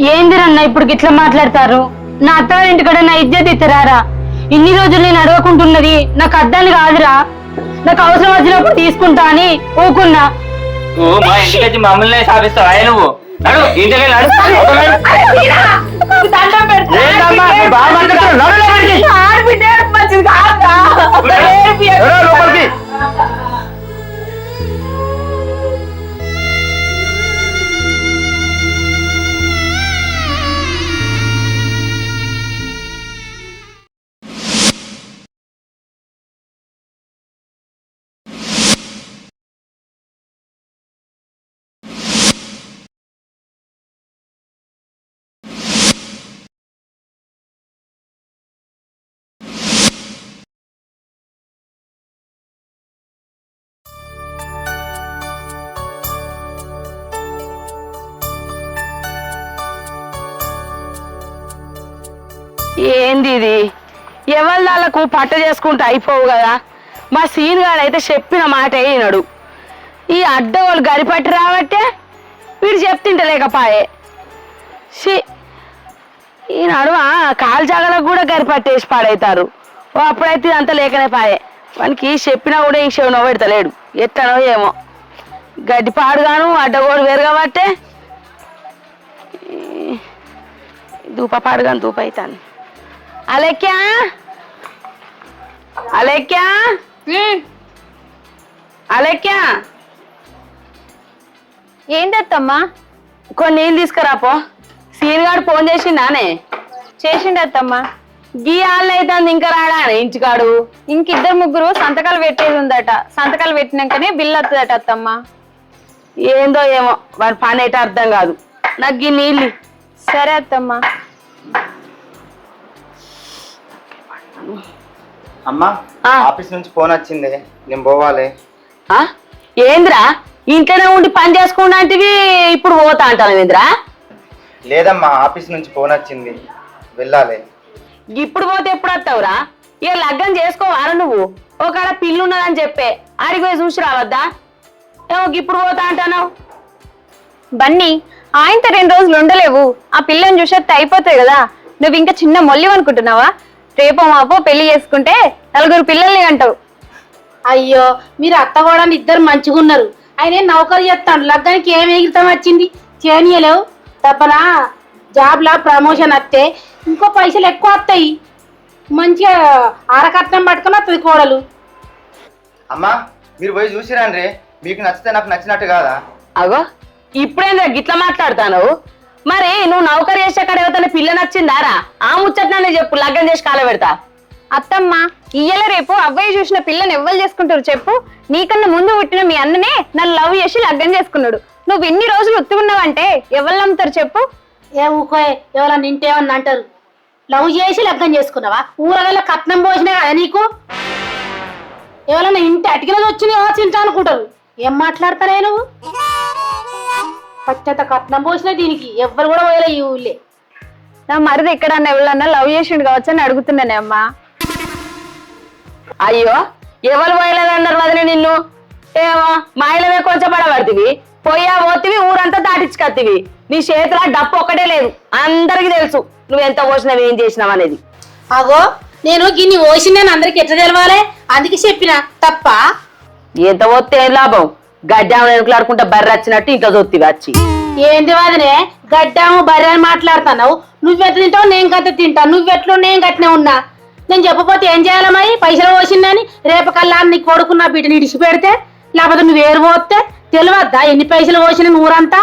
ఏందిరన్నా ఇప్పుడు గిట్లా మాట్లాడతారు? నా అత్తగారింటి కూడా నా ఇజ్జత్ ఇత్తరారా? ఇన్ని రోజులు నేను అడగకుంటున్నది నాకు అద్దాన్ని కాదురా, నాకు అవసరం వచ్చినప్పుడు తీసుకుంటా అని ఊకున్నా. నువ్వు మా ఇంటికి వచ్చి మమ్మల్ని సాధిస్తావా నువ్వు? నడు ఇంటికి ఏంది ఇది? ఎవరి వాళ్ళకు పట్ట చేసుకుంటూ అయిపోవు కదా. మా సీన్ గారు అయితే చెప్పిన మాట అయినాడు. ఈ అడ్డవాళ్ళు గరిపట్టి రాబట్టే వీడు చెప్తింటలేకపాయే. ఈ నడుమ కాలు జాగలకు కూడా గరిపట్టేసి పాడవుతారు. ఓ అప్పుడైతే ఇదంతా లేకనే పాయే. వానికి చెప్పినా కూడా ఇంక చెవినో పెడతలేడు. ఎట్లనో ఏమో గడ్డి పాడుగాను అడ్డగోడు వేరు కాబట్టే దూప పాడుగాను దూప అవుతాను. అలెక్యా అలెక్యా అలెక్యా, ఏంటమ్మా? కొన్ని నీళ్ళు తీసుకురాపో. సీనిగాడు ఫోన్ చేసిండానే? చేసిండత్తమ్మా. గీ ఆళ్ళు అయితే ఇంకా రాడా ఇంటికాడు? ఇంకిద్దరు ముగ్గురు సంతకాలు పెట్టేది ఉందట. సంతకాలు పెట్టినాకనే బిల్లు వస్తుందట అత్తమ్మా. ఏందో ఏమో వాడి పని అయితే అర్థం కాదు. నాకు గీ నీళ్ళు. సరే అత్తమ్మా. అమ్మా, ఆఫీస్ నుంచి ఫోన్ వచ్చింది, నేను పోవాలి. ఏంద్రా ఇంట్లోనే ఉండి పని చేసుకుంటాంటివి, ఇప్పుడు పోతా అంటాను ఏంద్రా? లేదమ్మా, ఆఫీస్ నుంచి ఫోన్ వచ్చింది, వెళ్ళాలి. ఇప్పుడు పోతే ఎప్పుడు వస్తావురా? ఇక లగ్గం చేసుకోవాలా నువ్వు? ఒకవేళ పిల్లు ఉన్నదని చెప్పే ఆడికి పోయి చూసి రావద్దా? ఏమో ఇప్పుడు పోతా అంటావు. బన్నీ, ఆయనతో 2 రోజులు ఉండలేవు. ఆ పిల్లని చూసేస్తే అయిపోతాయి కదా. నువ్వు ఇంకా చిన్న మొల్లి అనుకుంటున్నావా? రేపో మాపో పెళ్లి చేసుకుంటే 4 పిల్లల్ని అంటావు. అయ్యో, మీరు అత్తగోడా ఇద్దరు మంచిగా ఉన్నారు. ఆయన నౌకరు చేస్తాను, లగ్గానికి ఏం ఎగిరితం వచ్చింది? చేయనియలేవు తప్పనా? జాబ్లా ప్రమోషన్ వస్తే ఇంకో పైసలు ఎక్కువ వస్తాయి. మంచిగా ఆరకట్నం పట్టుకుని వస్తుంది కోడలు. అమ్మా, మీరు పోయి చూసిరాండ్రే, మీకు నచ్చితే నాకు నచ్చినట్టు కాదా? అగో ఇప్పుడేంద్రా గిట్లా మాట్లాడతాను? మరి నువ్వు నౌకరు చేసే కాడ ఎవరితో పిల్ల నచ్చిందారా? ఆ ముచ్చట్నే చెప్పు, లగ్గం చేసి కాల పెడతా. అత్తమ్మ, ఇయ్యల రేపు అబ్బాయి చూసిన పిల్లని ఎవ్వరు చేసుకుంటారు చెప్పు? నీకన్నా ముందు పుట్టిన మీ అన్ననే నన్ను లవ్ చేసి లగ్గం చేసుకున్నాడు. నువ్వు ఇన్ని రోజులు ఉత్తుకున్నావంటే ఎవరు నమ్ముతారు చెప్పు? ఏ ఊకో, ఎవరన్నా నింటేమన్నా అంటారు. లవ్ చేసి లగ్గం చేసుకున్నావా? ఊరగల్ల కట్నం పోసినా కదా నీకు? ఎవరన్నా ఇంటి అటికినది వచ్చి తింటా అనుకుంటారు. ఏం మాట్లాడతారే నువ్వు? పచ్చత కట్నం పోసినా దీనికి ఎవ్వరు కూడా పోయలే ఈ ఊళ్ళే. నా మరిది ఎక్కడన్నా ఎవరన్నా లవ్ చేసిండు కావచ్చు అని అడుగుతున్నానే అమ్మా. అయ్యో, ఎవరు పోయలేదన్నారు వదిలే నిన్ను? ఏమో మాయలమే కొంచెం పడబడుతుంది, పోయా పోతివి ఊరంతా దాటించుకత్తివి. నీ చేతిలో డప్పు ఒక్కటే లేదు, అందరికి తెలుసు నువ్వెంత పోసినావు ఏం చేసినావు అనేది. అగో, నేను గిన్ని పోసిందని అందరికి ఎట్లా తెలవాలి? అందుకే చెప్పిన తప్ప. ఎంత పోతే ఏం లాభం? గడ్డాము ఎనుకలాడుకుంటా బర్రె వచ్చినట్టు ఇంట్లో చూత్తివి వచ్చి. ఏంది వాదనే గడ్డాము బర్రె అని మాట్లాడుతున్నావు? నువ్వెట్లా తింటావు, నేను గట్ట తింటా. నువ్వెట్లు నేను గట్టినే ఉన్నా. నేను చెప్పపోతే ఏం చేయాలి మరి? పైసలు పోసిందని రేపు కల్లా నీ కొడుకున్న బిడ్డని ఇడిచి పెడితే, లేకపోతే నువ్వు ఏరు పోతే తెలియద్దా ఎన్ని పైసలు పోసిన ఊరంతా?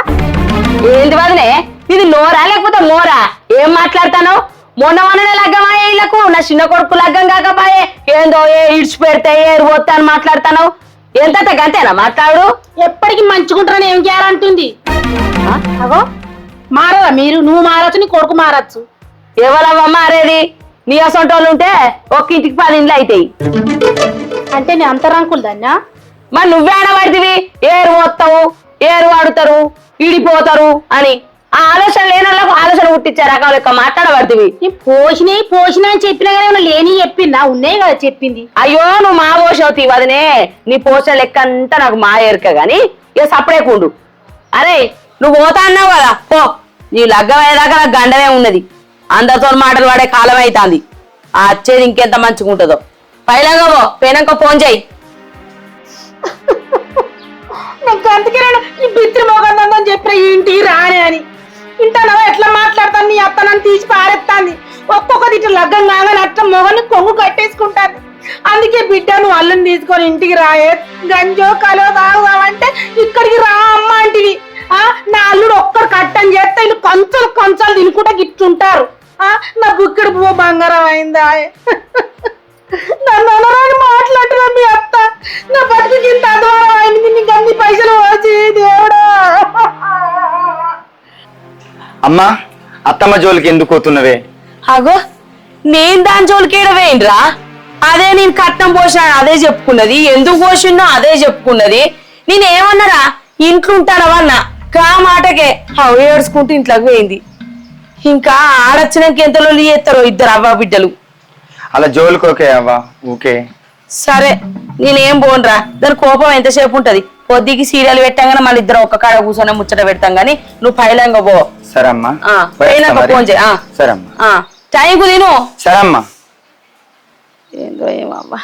ఏంది వదినే, ఇది నోరా లేకపోతే మోరా? ఏం మాట్లాడతాను? మొన్ననే లగ్గమా ఇళ్లకు, నా చిన్న కొడుకు లగ్గం కాకపోయే ఏందో ఇడిచి పెడితే ఏరు పోతే అని మాట్లాడతాను. ఎంత గంతేనా మాట్లాడు? ఎప్పటికి మంచుకుంటారని ఏం చేయాలంటుంది? అగో మారదా మీరు? నువ్వు మారచ్చు, నీ కొడుకు మారచ్చు. ఎవరవ్వ మారేది? నీ అసొంటోళ్ళు ఉంటే ఒక్క ఇంటికి 10 ఇండ్లు అవుతాయి. అంటే నీ అంతరంకులు దాన్నా? మరి నువ్వే ఆడబడితివి, ఏరు పోతావు, ఏరు వాడుతారు, ఇడిపోతారు అని. ఆ ఆలోచన లేని వాళ్ళకు ఆలోచన పుట్టించే రకాల లెక్క మాట్లాడబడితివి. పోసినా అని చెప్పినా కానీ లేని చెప్పిందా? ఉన్నాయి కదా చెప్పింది. అయ్యో, నువ్వు మా పోషవుతీ వదినే. నీ పోషణ లెక్క అంతా నాకు మా ఎరుక గాని ఇక సపరేకుండు. అరే నువ్వు పోతా అన్నావు కదా, పో. నీ లగ్గం అయ్యేదాకా నాకు గండమే ఉన్నది. అందరితో మాటలు పడే కాలం అవుతుంది. ఆ వచ్చేది ఇంకెంత మంచిగా ఉంటుందో. పైలంగా పో, పోయినాక ఫోన్ చేయి. నాకు అందుకే నేను ఈ బిత్రి మోగందని చెప్పిన ఈ ఇంటికి రానే అని. ఇంటానవా ఎట్లా మాట్లాడతాను? నీ అత్త నన్ను తీసి పారేస్తాంది. ఒక్కొక్కటి ఇట్లా లగ్గం కాగానే అట్లా మొగని కొంగు కట్టేసుకుంటాను. అందుకే బిడ్డ నువ్వు అల్లుని తీసుకొని ఇంటికి రాయే, గంజో కలో తాగుదామంటే ఇక్కడికి రా అమ్మ అంటివి. నా అల్లుడు ఒక్కడు కట్టని చేస్తే వీళ్ళు కొంచెలు కొంచెలు తినుకుంటా గిట్టుంటారు. నా బుక్కడి పువ్వు బంగారం అయిందా? నన్ను అనరాని మాట్లాడుతున్నా మీ అత్త. నా బతుకు ఇంత అధ్వానం అయింది. నీకు అన్ని పైసలు వచ్చి దేవుడా. అమ్మా, అత్తమ్మ జోలికి ఎందుకు పోతున్నవే? అగో నేను దాని జోలికేడవేయండిరా. అదే నేను కట్నం పోసాను అదే చెప్పుకున్నది, ఎందుకు పోసిందో అదే చెప్పుకున్నది. నేనేమన్నారా ఇంట్లో ఉంటానవన్నా కా మాటకే అవి ఏడ్చుకుంటూ ఇంట్లోకి పోయింది. ఇంకా ఆడొచ్చినాక ఎంత లొల్లి చేస్తారో ఇద్దరు అవ్వ బిడ్డలు. అలా జోలికోకే అవ్వా, ఊకే. సరే నేనేం పోనురా, దాని కోపం ఎంతసేపు ఉంటది. పొద్దుకి సీరియల్ పెట్టాగానే మళ్ళీ ఇద్దరు ఒక్క కాడ కూర్చొని ముచ్చట పెడతాం గానీ నువ్వు పైలంగా పో. సరే అమ్మా, పోయినాక ఫోన్ చేయి. సరే అమ్మా, టైంకు తిను. సరే అమ్మా. ఏందో ఏమవ్వా.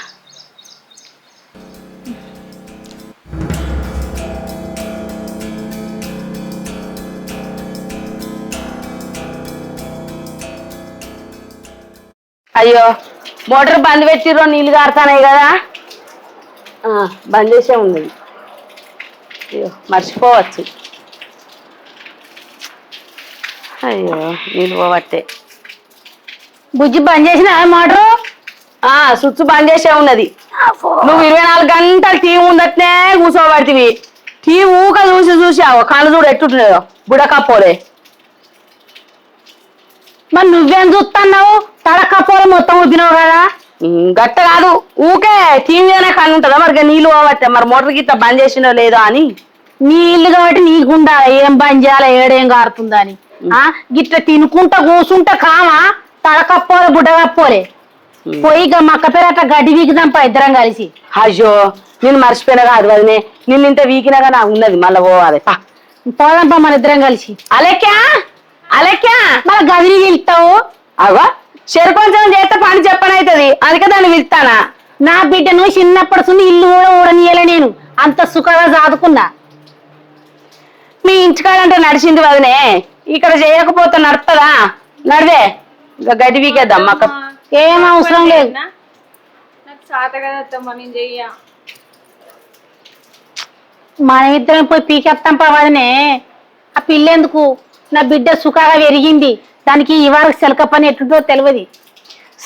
అయ్యో మోటార్ బంద్ పెట్టిర్రో, నీళ్ళు కారుతానాయి కదా. బంద్ చేసే ఉంది. అయ్యో మర్చిపోవచ్చు. అయ్యో నీళ్ళు పోవట్టే. బుజ్జి బంద్ చేసిన మోటరు? స్విచ్ బంద్ చేసే ఉన్నది. నువ్వు 24 గంటలు టీవీ ఉండట్నే కూర్చోబడితివి. టీవీ ఊక చూసి చూసావు కళ్ళు చూడు ఎట్టుంటున్నాయో బుడకపోలే. మరి నువ్వేం చూస్తున్నావు? తడకపోలే మొత్తం ఉద్దినావు కదా. గట్ట కాదు, ఊకే టీవీలోనే కళ్ళు ఉంటుందా? మరి నీళ్ళు పోవట్టే. మరి మోటార్ గిట్ట బంద్ చేసినో లేదో అని. నీళ్ళు కాబట్టి నీకుండా ఏం బంద్ చేయాలి, ఏడేం కారుతుందని. గిట్ల తినుకుంటా కూసుంటా కామా తడకపోలే బుడ్డకపోలే. పోయి మక్క పేరు అట్లా గడ్డి వీకుదాంపా ఇద్దరం కలిసి. అయ్యో నేను మర్చిపోయినా కాదు వదినే, నిన్ను ఇంత వీకినాగా నాకు ఉన్నది. మళ్ళీ పోవాలి పోదాంపా మన ఇద్దరం కలిసి. అలెక్కా అలెక్కా మళ్ళీ గదిని వెళ్తావు. అవా చెరు కొంచెం చేస్తే పని చెప్పనవుతుంది, అందుకే దాన్ని పిలుస్తానా. నా బిడ్డను చిన్నప్పటి సున్ని ఇల్లు కూడా ఊడనీయలే నేను. అంత సుఖంగా సాదుకున్నా. మీ ఇంటికాడంటే నడిచింది వదినే, ఇక్కడ చేయకపోతే నడుతుందా? నడివే ఇంకా గడ్డి వీకేద్దాం. మాకు ఏం అవసరం లేదు. మన ఇద్దరం పోయి పీకెత్తాం పవదనే. ఆ పిల్ల ఎందుకు? నా బిడ్డ సుఖంగా పెరిగింది. దానికి ఈ వారికి సెలక పని ఎట్టుందో తెలియదు.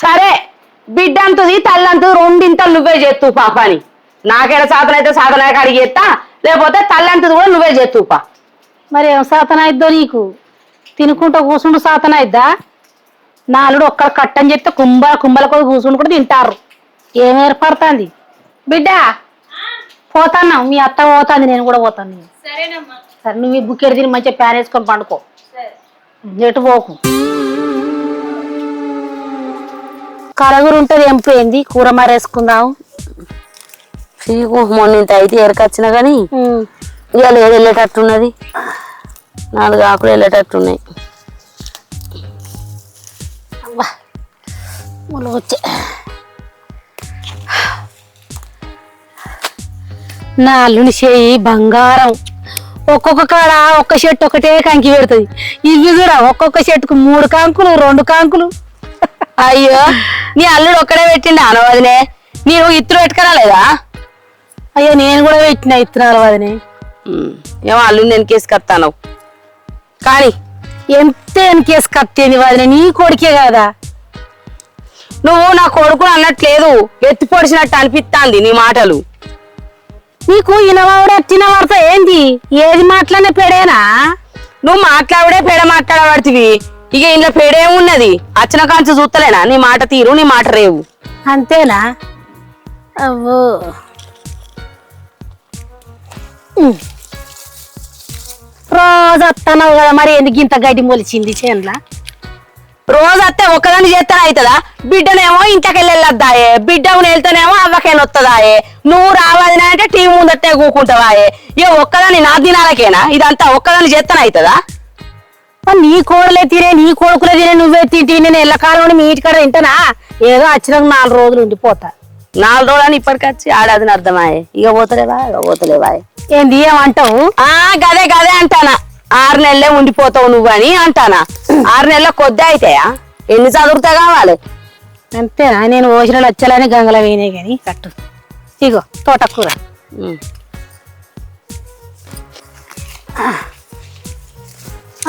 సరే బిడ్డ అంతది తల్లంతది రెండింతలు నువ్వే చేస్తూ పాపని. నాకేడ సాధన అయితే సాధన కాడికి చేస్తా, లేకపోతే తల్లంతది కూడా నువ్వే చేస్తూ పా. మరి ఏం సాధన అయిద్దో నీకు? తినుకుంటూ కూర్చుంటూ సాధన అయిద్దా? నాలుడు ఒక్కడ కట్టని చెప్తే కుంభల కొద్ది కూర్చుంటూ కూడా తింటారు. ఏం ఏర్పడుతుంది? బిడ్డ పోతాన్నా, మీ అత్త పోతుంది, నేను కూడా పోతాను. సరే నువ్వు ఈ బుక్కెడు తిని మంచిగా ప్యాన్ వేసుకొని పండుకో, ఎటు పోకు. కరగురు ఉంటుంది ఎంపోయింది, కూర మారేసుకుందాం. చీకు మొన్న ఇంత అయితే ఎరకొచ్చినా కానీ ఇవాళ ఏడు వెళ్ళేటట్టున్నది. 4 ఆకులు వెళ్ళేటట్టున్నాయి. వచ్చే నా అల్లుని చేయి బంగారం. ఒక్కొక్క కాడ ఒక్క చెట్టు ఒకటే కంకి పెడుతుంది. ఇవి కూడా ఒక్కొక్క చెట్టుకు 3 కాంకులు 2 కాంకులు. అయ్యో నీ అల్లుడు ఒక్కడే పెట్టిండి అనవదినే, నేను ఇత్తులు పెట్టుకురాలేదా? అయ్యో నేను కూడా పెట్టిన ఇత్తనాలు వదినే. ఏమో అల్లుని నేను కేసుకొస్తాను కానీ ఎంత కేసు కత్తేంది వదినే, నీ కొడుకే కదా. నువ్వు నా కొడుకుని అన్నట్లేదు, ఎత్తి పొడిచినట్టు అనిపిస్తాంది నీ మాటలు. నీకు ఇనవాడే తినవాడతా ఏంది? ఏది మాట్లాడినా పెడేనా? నువ్వు మాట్లాడే పెడ మాట్లాడబడుతుంది. ఇక ఇంట్లో పెడేమున్నది? అచ్చిన కాంచి చూస్తలేనా నీ మాట తీరు, నీ మాట రేవు. అంతేనా? అవ్వో రోజు వస్తున్నావు కదా, మరి ఎందుకు ఇంత గడ్డి మొలిచింది చేనులా? రోజు వస్తే ఒక్కదాన్ని చేస్తానే అవుతుందా? బిడ్డనేమో ఇంట్లోకి వెళ్ళొద్దాయే, బిడ్డకు వెళ్తేనేమో అవ్వకేనా వస్తుందాయే. నువ్వు రావాలి అంటే టీవీ ముందట్టే కూకుంటావాయే. ఇక ఒక్కదాన్ని నా దినాలకేనా ఇదంతా? ఒక్కదాన్ని చేస్తానే అవుతుందా? నీ కోడలే తినే నీ కొడుకులే తినే నువ్వే తింటే నేను ఎల్లకాలం మీ ఇంటికాడ తింటానా? ఏదో వచ్చినాక 4 రోజులు ఉండిపోతా. 4 రోజులని ఇప్పటికొచ్చి ఆడదని అర్థమాయే. ఇక పోతలేవా ఏంది ఏమంటావు? గదే అంటానా. 6 నెలలే ఉండిపోతావు నువ్వు అని అంటానా. 6 నెలల కొద్ది అయితాయా? ఎన్ని చదువుతా కావాలి? అంతేనా? నేను ఓసిన లచ్చలని గంగల వేయనే గాని కట్టు. ఇగో తోటకూర.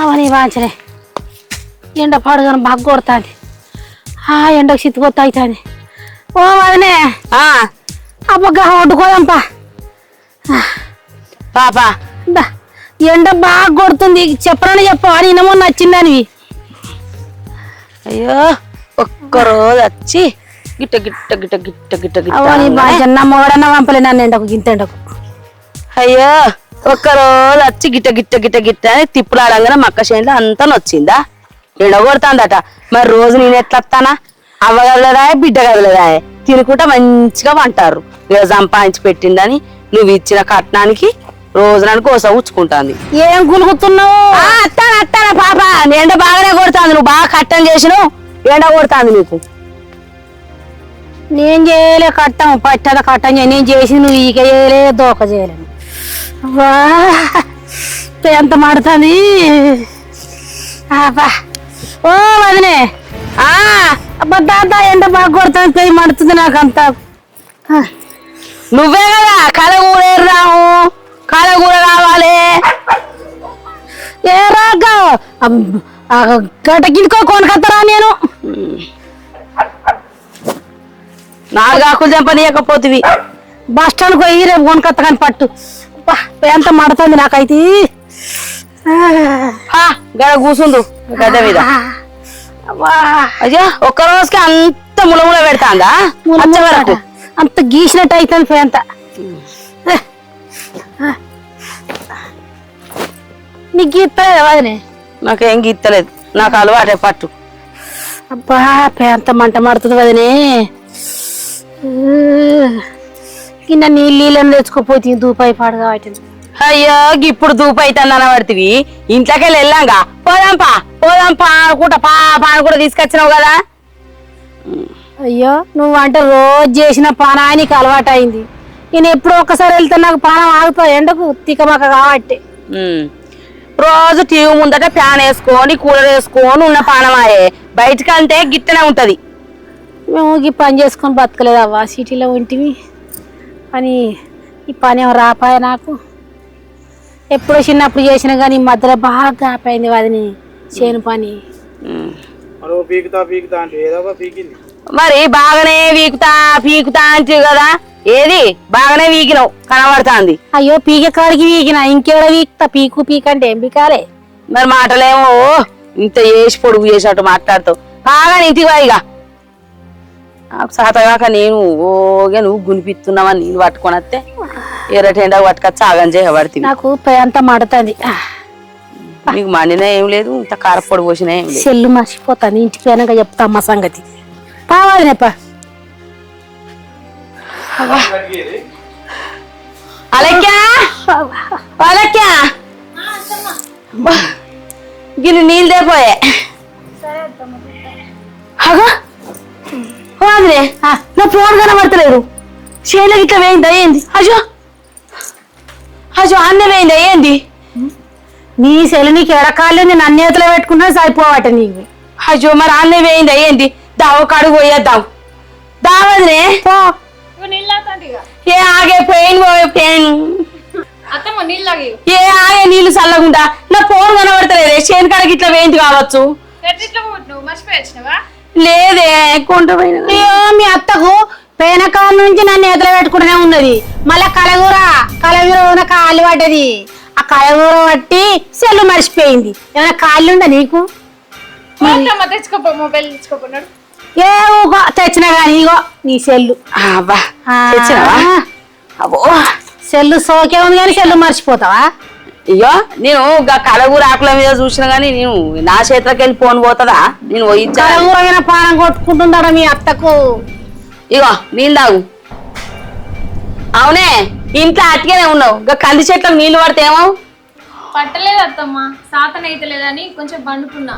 అవని వాంచలే ఎండ పాడుగాను బాగా కొడుతుంది. ఎండకు చిత్తుకొత్త అవుతుంది. ఓ వదినే అబ్బగా వండుకోదంపా పాపా. ఎండ బాగా కొడుతుంది. చెప్పనని చెప్పవా? నిన్న మొన్న వచ్చిందని. అయ్యో ఒక్కరోజు వచ్చి గిట్ట గిట్ట గిట్ట గిట్ట గిట్ట గిట్ట అవని బాజన్న మొగడన్న పంపలే నన్ను ఎండకు గింత ఎండకు. అయ్యో ఒక్కరోజు వచ్చి గిట్ట గిట్ట గిట్ట గిట్ట అని తిప్పులాడంగానే మక్క చేనులో అంతా నొచ్చిందా? ఎండగొడుతుందట. మరి రోజు నేను ఎట్లా వస్తానా? అవ్వ కదలదా బిడ్డ కదలదా తినుకుంటా మంచిగా వంటారు. ఇక సంపాదించి పెట్టిందని నువ్వు ఇచ్చిన కట్నానికి రోజు నన్ను కోస ఉచ్చుకుంటాంది. ఏం గులుగుతున్నావు? అత్తానా పాప. ఎండ బాగానే కొడుతుంది. నువ్వు బాగా కట్టం చేసినావు. ఎండ కొడుతుంది నీకు. నేను చేయలే కట్టం పట్టద కట్టం నేను చేసి నువ్వు ఈక చేయలే దోక చేయలేను. ఎంత మాడుతుంది. ఓ వదినే అబ్బా ఎండ బాగా కొడుతుంది. పెయి మడుతుంది నాకు అంతా. నువ్వే కదా కలగూర రావు కలగూర కావాలి. ఏ రాగా గటకిందుకో కొనుకొస్తారా? నేను 4 ఆకులు చంపనీయకపోతివి. బస్ స్టాండ్కి పోయి రేపు కొనుకొత్త కానీ పట్టు. ఎంత మడుతుంది నాకైతే. గడ కూసుండు గడ్డ మీద. అయ్యా ఒక్క రోజుకి అంత ములముల పెడతాందా? వరకు అంత గీసినట్టు అవుతుంది అంత. నీకు గీస్తలేదు వదినే? నాకేం గీత్తలేదు. నాకు అలవాటే పట్టు. అబ్బా అంత మంట మడుతుంది వదినే. కింద నీళ్ళని తెచ్చుకోపోతే దూపాయి పాడు కాబట్టి. అయ్యో ఇప్పుడు దూపు అవుతుంది అనబడితివి. ఇంట్లోకి వెళ్ళాంగా పోదాంపా అనుకుంటా పాప కూడా తీసుకొచ్చినావు కదా. అయ్యో నువ్వు అంటే రోజు చేసిన పానానికి అలవాటు అయింది. నేను ఎప్పుడో ఒక్కసారి వెళ్తే నాకు పానం ఆగుతా ఎండకు తికమక కాబట్టి. రోజు టీవీ ముందట ఫ్యాన్ వేసుకొని కూలర్ వేసుకొని ఉన్న పానమాయే. బయటకంటే గిట్టనే ఉంటది. మేము ఈ పని చేసుకొని బతకలేదు అవ్వ. సిటీలో ఉంటివి అని ఈ పని ఏమో రాపాయ నాకు. ఎప్పుడో చిన్నప్పుడు చేసినా కానీ ఈ మధ్యలో బాగా ఆపాయింది వదిని చేను పని. మరి బాగానే పీకుతా అంటే కదా. ఏది బాగానే వీకినావు కనబడుతుంది. అయ్యో పీకే కాడికి వీకినా ఇంకేడ వీక్తా. పీకంటే ఏం పీకాలే? మరి మాటలేమో ఇంత వేసి పొడుగు చేసినట్టు మాట్లాడుతావు. బాగా ఇంటికి వాయిగా సాతగాక నేను ఓగే నువ్వు గునిపిస్తున్నావని నీళ్ళు పట్టుకొని వస్తే ఎర్రటెండా పట్టుకొచ్చి ఆగం చేయబడుతుంది. నాకు అంత మడుతుంది. నీకు మండినా ఏం లేదు, ఇంత కారపొడి పోసినా ఏం లేదు. సెల్లు మర్చిపోతాను. ఇంటికి పోయినాక చెప్తా అమ్మ సంగతి. పావాలినేప అలక్యా గిన్నె నీళ్ళు దేపోయే. నా ఫోన్ కనబడతలేదు. చేనుకి ఇట్లా వేయిందా ఏంది? అజో అన్న వేయిందా ఏంది? నీ సెల్లు నీకు ఎడకాళ్ళు నేను అన్నేతలో పెట్టుకున్నా సరిపోవట నీకు. అజో మరి అన్న వేయిందా ఏంది? దావ కడుగు పోయేద్దాం దావదినే. ఏ ఆగే పెయిన్ ఏ ఆగే నీళ్లు చల్లకుండా. నా ఫోన్ కనబడతలేదే. చేను కాడకి ఇట్లా వేయింది కావచ్చు. లేదే కొంటపోయిన. అయ్యో మీ అత్తకు పేనకాల నుంచి నన్ను ఎదురు పెట్టుకుంటూనే ఉన్నది. మళ్ళా కలగూర కాళ్ళు పడ్డది. ఆ కలగూర పట్టి సెల్లు మర్చిపోయింది. ఏమైనా కాళ్ళు ఉందా నీకు? ఏ ఊకో తెచ్చినా కానీ ఇగో నీ సెల్లు. అబ్బో సెల్లు సోకే ఉంది కానీ సెల్లు మర్చిపోతావా? అయ్యో నేను కలగూర ఆకుల మీద చూసినా గానీ నేను నా చేతిలోకి వెళ్ళి ఫోన్ పోతుందా? నేను కలగూర పానం కొట్టుకుంటుందా మీ అత్తకు? ఇగో నీళ్ళు తాగు. అవునే ఇంట్లో అట్టిగానే ఉన్నావు. కంది చెట్లకు నీళ్లు పడితే ఏమో పట్టలేదు అత్తమ్మ, సాతన అయితే లేదని కొంచెం పండుకున్నా.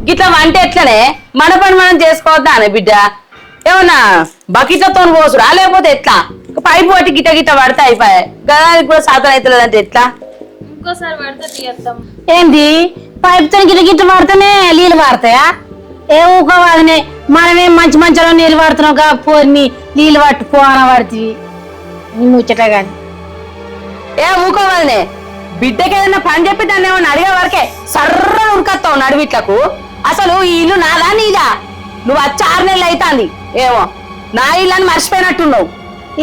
గిట్లా వంట ఎట్లనే మన పని మనం చేసుకోవద్దా అనే బిడ్డ? ఏమన్నా బకెట్లతో పోసురా లేకపోతే ఎట్లా? పైపు పట్టి గిట్ట గిట్ట పడితే అయిపోయాయి కదా, ఇప్పుడు సాధన అవుతలేదంటే ఎట్లా? ఇంకోసారి పడుతుంది అత్తమ్మ. ఏంది పైపుతో గిట్ల గిట్ల పడితేనే నీళ్ళు పారుతాయా? ఏ ఊకోవాదనే మనమేం మంచి మంచిలో నీళ్ళు పడుతున్నావు కా పోరిని నీళ్ళు పట్టుకో అని పడుతుంది ముచ్చట గాని. ఏ ఊకోవాలనే బిడ్డకి ఏదైనా పని చెప్పి దాన్ని ఏమన్నా అడిగే వరకే సర్ర ఉరికొస్తావు నడివిట్లకు. అసలు ఈ ఇల్లు నాదా నీదా? నువ్వు వచ్చి 6 నెలలు అవుతాంది. ఏమో నా ఇల్లు అని మర్చిపోయినట్టున్నావు.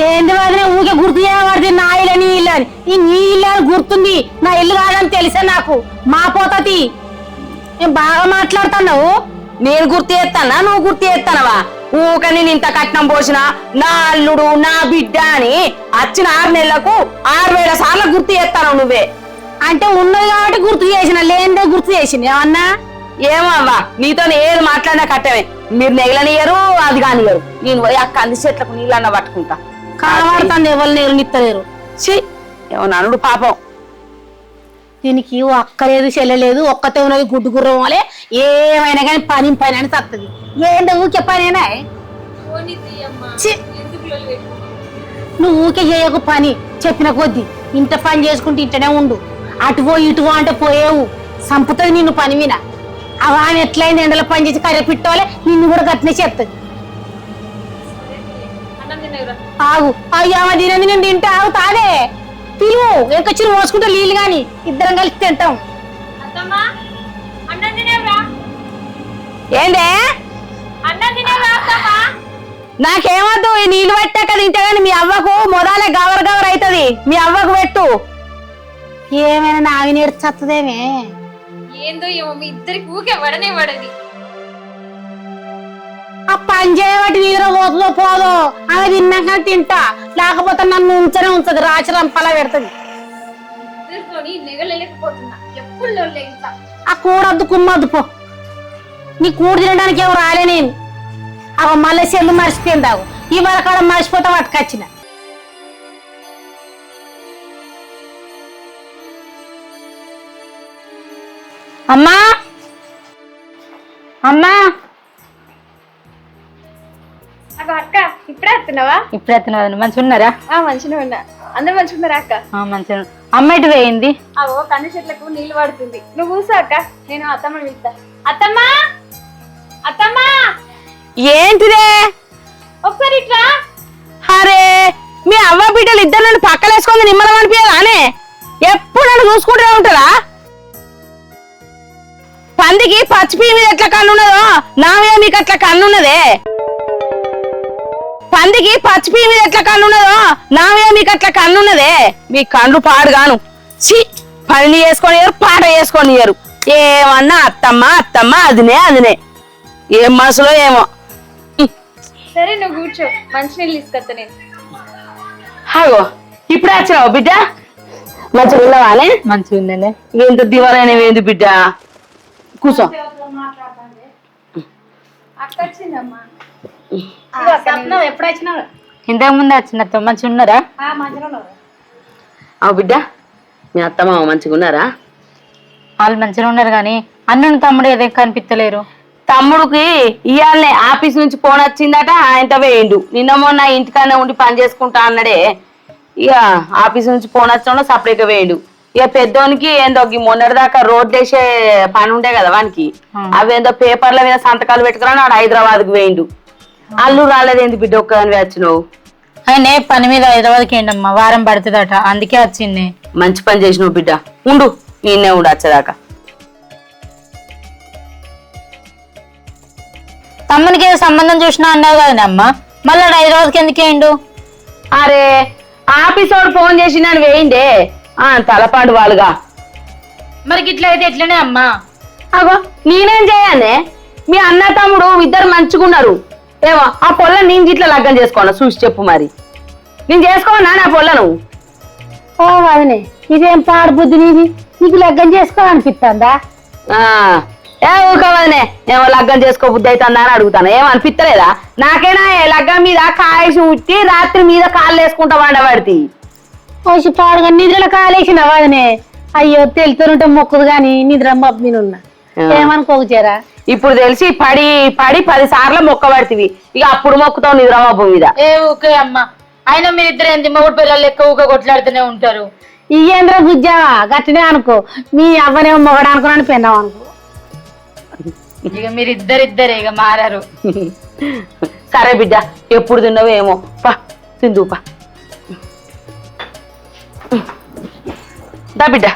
ఏంది వదిలే ఊకే గుర్తు చేయబడితే నా ఇల్లు నీ ఇల్లు అని. ఈ నీ ఇల్లు అని గుర్తుంది, నా ఇల్లు కాదని తెలిసే నాకు మా పోతది. ఏం బాగా మాట్లాడుతున్నావు. నేను గుర్తు చేస్తానా నువ్వు గుర్తు చేస్తానవా? ఊక నేను ఇంత కట్నం పోసిన నా అల్లుడు నా బిడ్డ అని వచ్చిన 6 నెలలకు 6000 సార్లు గుర్తు చేస్తాను నువ్వే. అంటే ఉన్నది కాబట్టి గుర్తు చేసిన, లేనిదే గుర్తు చేసింది ఏమన్నా? ఏమో అవ్వా నీతో ఏది మాట్లాడినా కట్టమే. మీరు నెగలనియరు అది కానియరు. నేను పోయి ఆ కంది చెట్లకు నీళ్ళన్న పట్టుకుంటా. కనబడుతుంది ఎవరు నీళ్ళు నిత్తలేరు. ఛీ ఏమో నన్నుడు పాపం. దీనికి అక్కలేదు చెల్లలేదు, ఒక్కతే ఉన్నది గుడ్డు గుర్రం వలే. ఏమైనా కానీ పని పని అని తత్తది. ఏందో ఊకే పనేనా? పోనీ తీయమ్మా, ఛీ! ఎందుకు లొల్లి పెట్టుకుంటావు? నువ్వు ఊకే చేయకు పని, చెప్పిన కొద్ది ఇంత పని చేసుకుంటూ ఇంటనే ఉండు. అటువో ఇటువో అంటే పోయేవు, సంపుతుంది నిన్ను పని మీద. అవి ఆమె ఎట్లయింది ఎండలో పని చేసి కర్రె పిట్టోలే నిన్ను కూడా గట్టినే చెప్తుంది. అన్నం తినేవురా. ఆగు అయ్యా తినది నేను తింటే ఆగు తానే పిలువు ఎంకొచ్చి మోసుకుంటా నీళ్ళు గాని ఇద్దరం కలిసి తింటాం. అత్తమ్మ, అన్నం తినేవురా. ఏందే అన్నం తినేవురా అత్తమ్మ. నాకేమద్దు ఈ నీళ్లు పట్టాక తింటే గాని మీ అవ్వకు మొదలే గవర్ గవర్ అవుతుంది. మీ అవ్వకు పెట్టు. ఏమైనా నావి నేర్చత్తదేమే. ఏందో ఏమో మీ ఇద్దరికి ఊకే వడనే వడది. ఆ పని చేయబట్టి నీరు పోతుందో పోదో ఆమె తిన్నాక తింటా, లేకపోతే నన్ను ఉంచనే ఉంచదు, రాచి రంపలా పెడుతుంది. ఇద్దరితోని నెగలేకపోతున్నా, ఎప్పుడు లొల్లే ఇంట్లో. ఆ కూడద్దు కుమ్మద్దు పో. నీ కూడు తినడానికి ఎవరు రాలే నేను. అవ మళ్ళీ చెల్లు మర్చిపోయింది. ఆగు ఇవాళ కాడ మర్చిపోతా పట్టుకొచ్చిన. అమ్మా అమ్మా అక్క ఇప్పుడే వస్తున్నావా? ఇప్పుడు ఎత్తున్నా మంచిగా ఉన్నారా? మంచిగా ఉన్నా. అందరు మంచిగా ఉన్నారా అక్క? మంచిగా. అమ్మ ఎటు వేయింది? అవో కంది చెట్లకు నీళ్లు పడుతుంది. నువ్వు కూసో అక్క, నేను అత్తమ్మని పిలుస్తా. అత్తమ్మా, అత్తమ్మా ఏంటిదే? ఒకసారి ఇట్లా. అరే మీ అవ్వ బిడ్డలు ఇద్దరు నన్ను పక్కలేసుకొని నిమ్మలం అనిపించదానే? ఎప్పుడు నన్ను చూసుకుంటూనే ఉంటారా? పందికి పచ్చిపి మీద ఎట్లా కన్నున్నదో నా మీద మీకు అట్లా కన్నున్నదే. పందికి పచ్చిపి మీద ఎట్లా కన్నున్నదో నా మీద మీకు అట్లా కన్నున్నదే. మీ కన్ను పాడుగాను. ఛీ పని చేసుకొనియరు, పాట చేసుకొనియరు. ఏమన్నా అత్తమ్మ అత్తమ్మ అదినే అదినే. ఏం మనసులో ఏమో. సరే నువ్వు కూర్చో, మంచినీళ్ళు తీసుకొస్తా నేను. హాగో ఇప్పుడే వచ్చినావు బిడ్డ? మంచిగా ఉన్నావానే? మంచిగా ఉందండి. ఎంత దివారైనవేంది బిడ్డ? కూర్చో. అక్క వచ్చిందమ్మా. ఎప్పుడు వచ్చినావు? ఇంతకు ముందు వచ్చిన. మంచిగా ఉన్నారా? అవు బిడ్డ మీ అత్తమ్మ మంచిగా ఉన్నారా? వాళ్ళు మంచిగా ఉన్నారు కానీ అన్నను తమ్ముడు ఏదో కనిపించలేరు. తమ్ముడికి ఇయాలనే ఆఫీస్ నుంచి ఫోన్ వచ్చిందట, ఆయనతో వేయండు. నిన్న మొన్న ఇంటికానే ఉండి పని చేసుకుంటా అన్నాడే. ఇక ఆఫీస్ నుంచి ఫోన్ వచ్చిన సపరేట్గా వేయండు. ఇక పెద్దోనికి ఏందో మొన్నటి దాకా రోడ్లు వేసే పని ఉండే కదా వానికి, అవేందో పేపర్ల మీద సంతకాలు పెట్టుకురా ఆడు హైదరాబాద్కి వేయండు. అల్లు రాలేదేంది బిడ్డ ఒక్కదాని వచ్చినావు? ఆయన పని మీద హైదరాబాద్కి ఏంటమ్మా, వారం పడుతుందట, అందుకే వచ్చింది. మంచి పని చేసినావు బిడ్డ, ఉండు ఈయనే ఉండు వచ్చేదాకా. తమ్మునికి ఏదో సంబంధం చూసినా అన్నావు కదా అమ్మ, మళ్ళీ హైదరాబాద్కి ఎందుకేండు? అరే ఆఫీస్ వాడు ఫోన్ చేసి నన్ను వేయిండే తలపాడు వాళ్ళుగా. మరి ఇట్లా అయితే ఎట్లనే అమ్మా? అగో నేనేం చేయాలనే? మీ అన్న తమ్ముడు ఇద్దరు మంచుకున్నారు ఏమో. ఆ పొల్ల నేను ఇట్లా లగ్గం చేసుకోనా చూసి చెప్పు. మరి నేను చేసుకోనా నా పొల్లను? ఓ వదనే ఇదేం పాడు బుద్ధి నీది, నీకు లగ్గం చేసుకోవాలనిపిస్తుందా? ఏ ఊకవదనే ఏమో లగ్గం చేసుకో బుద్ధి అవుతుందా అని అడుగుతాను. వచ్చి పాడుగా నిద్రలో కాలేసిన వాదనే అయ్యో తెలుతుంటే మొక్కుదు గాని నిద్ర మబ్బినున్నా ఏమనుకోకు చేరా. ఇప్పుడు తెలిసి పడి పడి 10 సార్లు మొక్క పడుతుంది, ఇక అప్పుడు మొక్కుతావు నిద్రమబ్బు మీద. ఏ ఊకే అమ్మ, అయినా మీరిద్దరు ఏంది మొగుడు పిల్లలు లెక్క ఊక కొట్లాడుతూనే ఉంటారు. ఇయ్యేంద్ర బుజ్జావా గట్టినే అనుకో, మీ అవ్వనేమో మొగడు అనుకున్నాను పెన్నావు అనుకో. ఇక మీరిద్దరిద్దరే ఇక మారారు. సరే బిడ్డ, ఎప్పుడు తిన్నావో ఏమో, పా తిందు పా. దా బిడ్డ.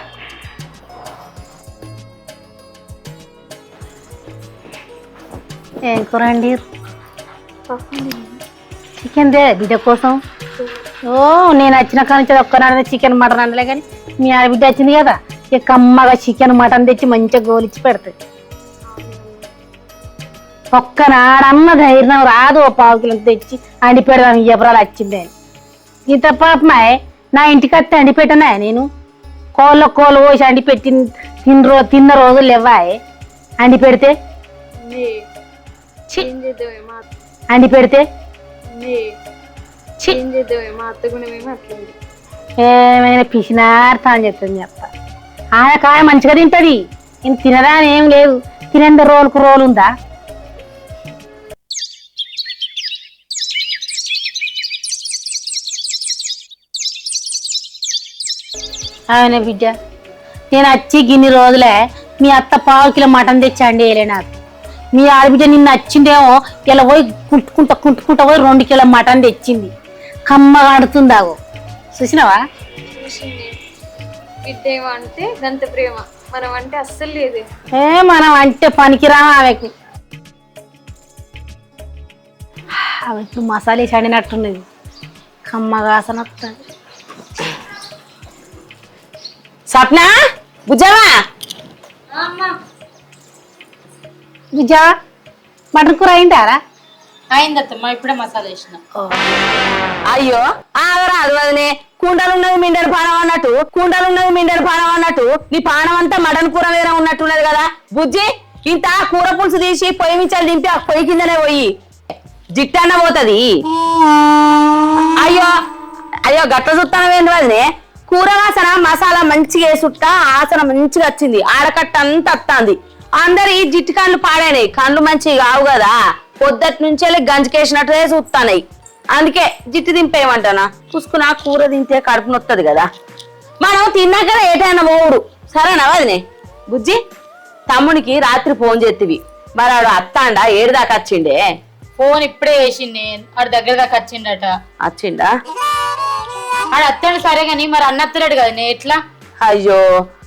ఏం కూర అండి? చికెన్ దే బిడ్డ కోసం. ఓ నేను వచ్చిన కానించి ఒక్కనాడు చికెన్ మటన్ అనలే కానీ మీ ఆడబిడ్డ వచ్చింది కదా, ఇక కమ్మగా చికెన్ మటన్ తెచ్చి మంచిగా గోలిచ్చి పెడతాయి. ఒక్కనాడన్న ధైర్యం రాదు ఓ 1/2 కిలో తెచ్చి అండి పెడదాం ఎవరాలు వచ్చింది అని. ఇంత పాపమాయ్ నా ఇంటికి వస్తే అండి పెట్టనా నేను? కోళ్ళు పోసి అండి పెట్టి తిన్న రోజులు ఇవ్వాయి అండి పెడితే అండి పెడితే ఏమైనా పిసినార్తా అని చెప్తుంది చెప్తా. ఆయన కాయ మంచిగా తింటది, ఇంత తినదా అని ఏం లేదు, తినేంత రోలుకు రోలు ఉందా? ఆయన బిడ్డ నేను వచ్చి గిన్ని రోజులే మీ అత్త 1/2 కిలో మటన్ తెచ్చి అండి వేయలే నాకు. మీ ఆడబిడ్డ నిన్న వచ్చిందేమో ఇలా పోయి కుంటుకుంటా పోయి 2 కిలో మటన్ తెచ్చింది, కమ్మగా ఆడుతుందాగో చూసినావా? అంటే గంత ప్రేమ, మనం అంటే అస్సలు లేదు. మనం అంటే పనికిరామా ఆమెకు. ఆమె ఇప్పుడు మసాలా వేసి అండినట్టున్నది, కమ్మగా ఆసన వస్తుంది. సప్న, బుజ్జవా బుజ్జా మటన్ కూర అయిందారా? అయిందత్తమ్మా, ఇప్పుడే మసాలా వేసిన. అయ్యో ఆగరాదు వదినే, కుండలున్నది మిండెడు పానం అన్నట్టు నీ పానం అంతా మటన్ కూర వేరే ఉన్నట్టున్నది కదా. బుజ్జి ఇంత కూర పులుసు తీసి పొయ్యి మించాలు దింపి ఆ పొయ్యి కిందనే పోయి జిట్టన్న పోతది. అయ్యో అయ్యో గట్ల చూస్తానవేంటి వదినే, కూర వాసన మసాలా మంచిగా వేసుట్ట ఆసన మంచిగా వచ్చింది, ఆడకట్ట అంతా వస్తుంది. అందరి జిట్టు కళ్ళు పాడైనాయి, కళ్ళు మంచిగా కావు కదా, పొద్దుటి నుంచే గంజకేసినట్టుగా చూస్తానాయి. అందుకే జిట్టు దింపేయమంటానా, చూసుకున్నా కూర తింటే కడుపు నొత్తది కదా. మనం తిన్నాక ఏటైనా పోవుడు సరేనా వదినే. బుజ్జి తమ్మునికి రాత్రి ఫోన్ చేతివి, మరి ఆడు అత్తాండా ఏడు దాకా వచ్చిండే? ఫోన్ ఇప్పుడే వేసింది, ఆడు దగ్గర దాకా వచ్చిండట. వచ్చిండా? ఆడు అత్తాడు సరే గాని మరి అన్నత్తలేడు కదా ఎట్లా? అయ్యో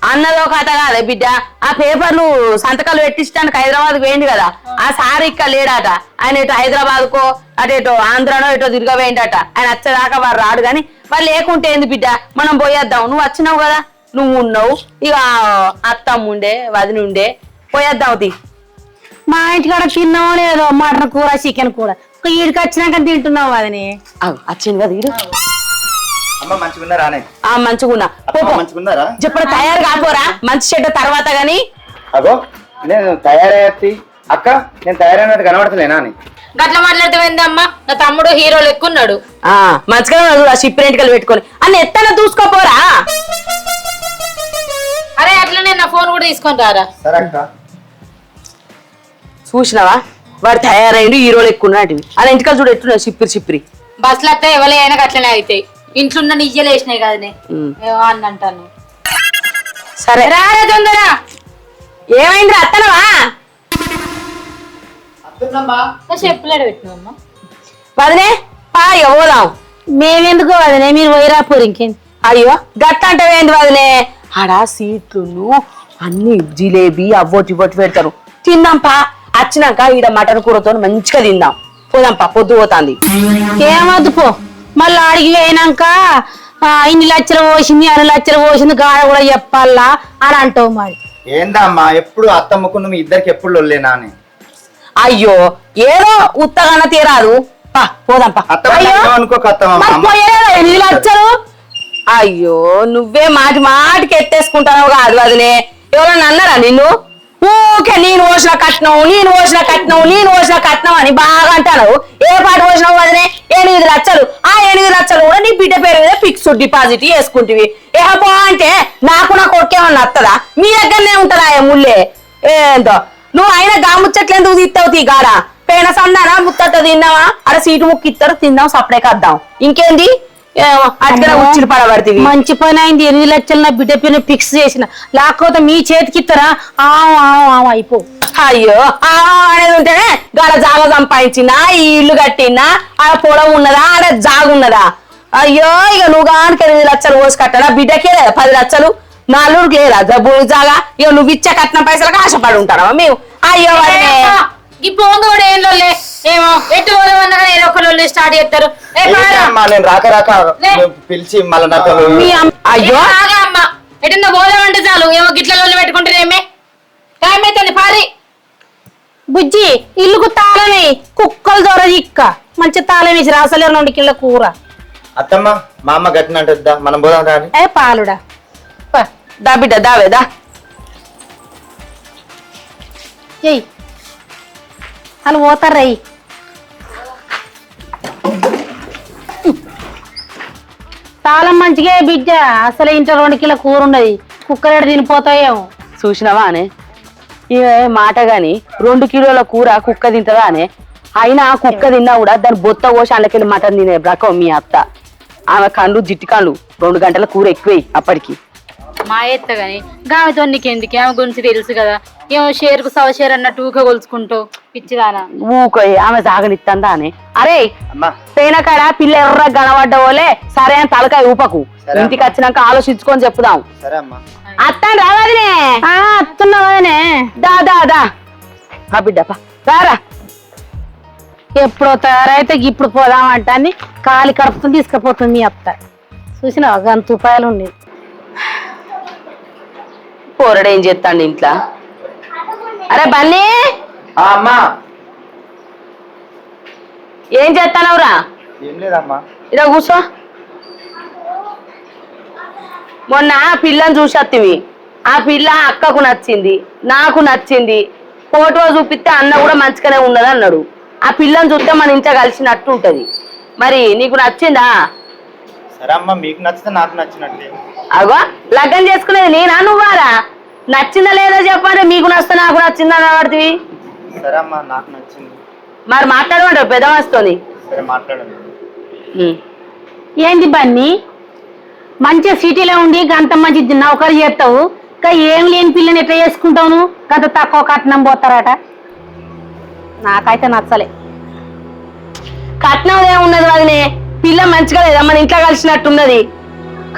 అన్నదో కథ కాదే బిడ్డ, ఆ పేపర్లు సంతకాలు పెట్టించడానికి హైదరాబాద్ పోయింది కదా, ఆ సార్ ఇక్కడ లేడాట. ఆయన ఇటు హైదరాబాద్ కో అటేటో ఆంధ్రానో ఎటో తిరగవేయండట. ఆయన వచ్చేదాకా వారు రాడు గాని వాళ్ళు లేకుంటే ఏంది బిడ్డ, మనం పోయేద్దాం. నువ్వు వచ్చినావు కదా, నువ్వు ఉన్నావు, ఇక అత్తమ్ముండే వదిన ఉండే, పోయేద్దాం తి. మా ఇంటికాడ తిన్నావో లేదో మటన్ కూర చికెన్ కూర, ఈడికి వచ్చినాక తింటున్నావు అదని. వచ్చింది కదా ఈడు. అమ్మ మంచిగున్నారా? మంచిగున్నా, మంచిగున్నారా? చెప్పడు తయారు కాపోరా మంచి చెడ్డ తర్వాత గాని. అగో నేను తయారయ్యి అక్క, నేను తయారైనట్టు కనబడతలేనా అని గట్ల మాట్లాడుతావేందమ్మా, నా తమ్ముడు హీరో లెక్కున్నాడు. మంచిగా చూడ సిప్పిరెంటికలు పెట్టుకొని అన్న ఎత్తన చూసుకోపోరా. అరే అట్లనే నా ఫోన్ కూడా తీసుకొని రారా. సరే అక్క. చూసినావా వాడు తయారైండు హీరోలు ఎక్కున్నాడు, అలా ఇంటికాడ చూడు ఎట్టున్నాడు సిప్పిరి. బస్సులు వస్తే ఎవరు అయినా అట్లనే అవుతాయి, ఇంట్లో ఉన్న నిజ్జలు వేసినాయి కదనే ఏమో అని అంటాను. సరే రారా తొందర. ఏమైంది అత్తనవా? చెప్పులాడు పెట్టినమ్మా. వదినే పాయ పోదాం. మేమెందుకో వదిలే, మీరు వైరాపూర్ ఇంకేంది. అయ్యో గట్ట అంటే ఏంటి వదినే, ఆడ సీట్లు అన్ని జిలేబీ అవ్వొట్టి పెడతారు, తిందాంపా. వచ్చినాక ఈడ మటన్ కూరతో మంచిగా తిందాం, పోదాంపా పొద్దు పోతాంది. ఏమద్దు పో, మళ్ళీ అడిగి అయినాక ఇన్ని లక్షలు పోసింది 6 లక్షలు పోసింది గాడ కూడా చెప్పాలా అని అంటావు. మరి ఏందమ్మా ఎప్పుడు అత్తమ్మకు మీ ఇద్దరికి ఎప్పుడు లొల్లేనా అని? అయ్యో ఏదో ఉత్తగాన తీరాదు, పా పోదాంపా. అత్తమ్మ 8 లక్షలు అయ్యో నువ్వే మాటికి ఎత్తేసుకుంటావు కాదు వదినే, ఎవరన్నా అన్నారా నిన్ను? ఊకే నేను పోసిన కట్నం అని బాగా అంటాను. ఏ పాట పోసినావు వదిలే 8 లక్షలు. ఆ 8 లక్షలు కూడా నీ బిడ్డ పేరు మీద ఫిక్స్డ్ డిపాజిట్ చేసుకుంటివి. ఏహో అంటే నా కొడుకేమన్నా వస్తుందా? మీ దగ్గరనే ఉంటుందా ముళ్ళే? ఏందో నువ్వు అయినా గాముచ్చట్లు ఎందుకు తీస్తావు? తీ గాడ పేన సందానా ముత్తట తిన్నావా? అక్కడ సీటు ముక్కు ఇస్తారు, తిందాం, సపడే కద్దాం. ఇంకేంది అట్లా ఉచ్చిలు పడబడుతుంది. మంచి పని అయింది. 8 లక్షలు నా బిడ్డ పేరు ఫిక్స్ చేసిన, లేకపోతే మీ చేతికి ఇస్తారా? అయిపో. అయ్యో అనేది ఉంటేనే గాడ జాగ సంపాదించినా, ఈ ఇల్లు కట్టినా, ఆడ పొడవు ఉన్నదా, ఆడ జాగున్నదా? అయ్యో ఇక నువ్వు గానికి 8 లక్షలు పోసి కట్టడా? బిడ్డకే లేదా 10 లక్షలు? నాలుగుకి లేదా భూమి జాగా? ఇక నువ్వు ఇచ్చే కట్నం పైసలకు ఆశపడి ఉంటారా మేము? అయ్యో ఈ పోంగోడు ఏం లొల్లే ఏమో ఎటు పోదామన్నా ఏదో ఒక లొల్లి స్టార్ట్ చేస్తారు. నేను రాక పిలిచి మళ్ళీ నాతో అయ్యో అమ్మ ఎటన్నా పోదామంటే చాలు ఏమో గిట్ల లొల్లి పెట్టుకుంటారేమే. ఏమైతుంది పారి బుజ్జి ఇల్లుకు తాళమే, కుక్కలు దొర ఇక్క మంచి తాళం వేసి అసలే 2 కిలో కూర. అత్తమ్మ మా అమ్మ గట్టినంటుందా, మనం పోదాం రాని. పాలుడా దా బిడ్డ దావేదా చెయ్యి వాళ్ళు పోతారయ్యి. తాళం మంచిగా బిడ్డ, అసలే ఇంట్లో 2 కిలో కూర ఉన్నది, కుక్కరేడు తినిపోతాయేమో. చూసినావా అనే ఇవే మాట గాని 2 కిలోల కూర కుక్క తింటదా అనే? అయినా కుక్క తిన్నా కూడా దాని బొత్త కోసి అందుకెళ్ళి మటన్ తినే బ్రకం మీ అత్త. ఆమె కండ్లు జిట్టి కండ్లు 2 గంటల కూర ఎక్కువై అప్పటికి. మా ఎత్త గాని గామెతో నీకెందుకు? ఆమె గురించి తెలుసు కదా, ఏమో షేర్కు 100 షేర్ అన్నట్టు ఊక కొలుచుకుంటూ పిచ్చిదానా. ఊకో ఆమె సాగనిత్తందా అని? అరే అమ్మా పేనకాడ పిల్ల ఎర్ర గనబడ్డ వాళ్ళే సరే అని తలకాయ ఊపకు. ఇంటికి వచ్చినాక ఆలోచించుకొని చెప్పుదాం. సరే అమ్మా. అత్తాను రావాదినే అత్తున్నావనే దా దా దా ఆ బిడ్డప్ప రారా. ఎప్పుడో తయారైతే ఇప్పుడు పోదామంట అని కాలి కడుపుతో తీసుకుపోతుంది మీ అత్త. చూసినావా గంత రూపాయలు ఉన్నాయి. పోరడు ఏం చేస్తాండి ఇంట్లో? అరే బన్నీ అమ్మా ఏం చేస్తానవురా? ఏం లేదమ్మా. ఇలా కూర్చో. మొన్న పిల్లని చూసత్తివి. ఆ పిల్ల అక్కకు నచ్చింది, నాకు నచ్చింది. ఫోటో చూపిస్తే అన్న కూడా మంచిగానే ఉన్నది అన్నాడు. ఆ పిల్లని చూస్తే మన ఇంట్లో కలిసినట్టు ఉంటది. మరి నీకు నచ్చిందా? సరే అమ్మా, మీకు నచ్చితే నాకు నచ్చినట్లే. అగో లగ్గం చేసుకునేది నేనా నువ్వారా? నచ్చిందా లేదా చెప్పండి. మీకు నచ్చితే నాకు నచ్చిందా అన్నవాడివి. సరే అమ్మా, నాకు నచ్చింది. మరి మాట్లాడమంటావు పెద్ద వస్తుంది. సరే మాట్లాడండి. ఏంది బన్నీ మంచిగా సిటీలో ఉండి గంత మంచి నౌకరు చేస్తావు, ఇంకా ఏం లేని పిల్లని ఎట్లా చేసుకుంటావు? నువ్వు గంత తక్కువ కట్నం పోతారట. నాకైతే నచ్చలే. కట్నం ఏమున్నది వదినే? పిల్ల మంచిగా లేదా మన ఇంట్లో కలిసినట్టున్నది.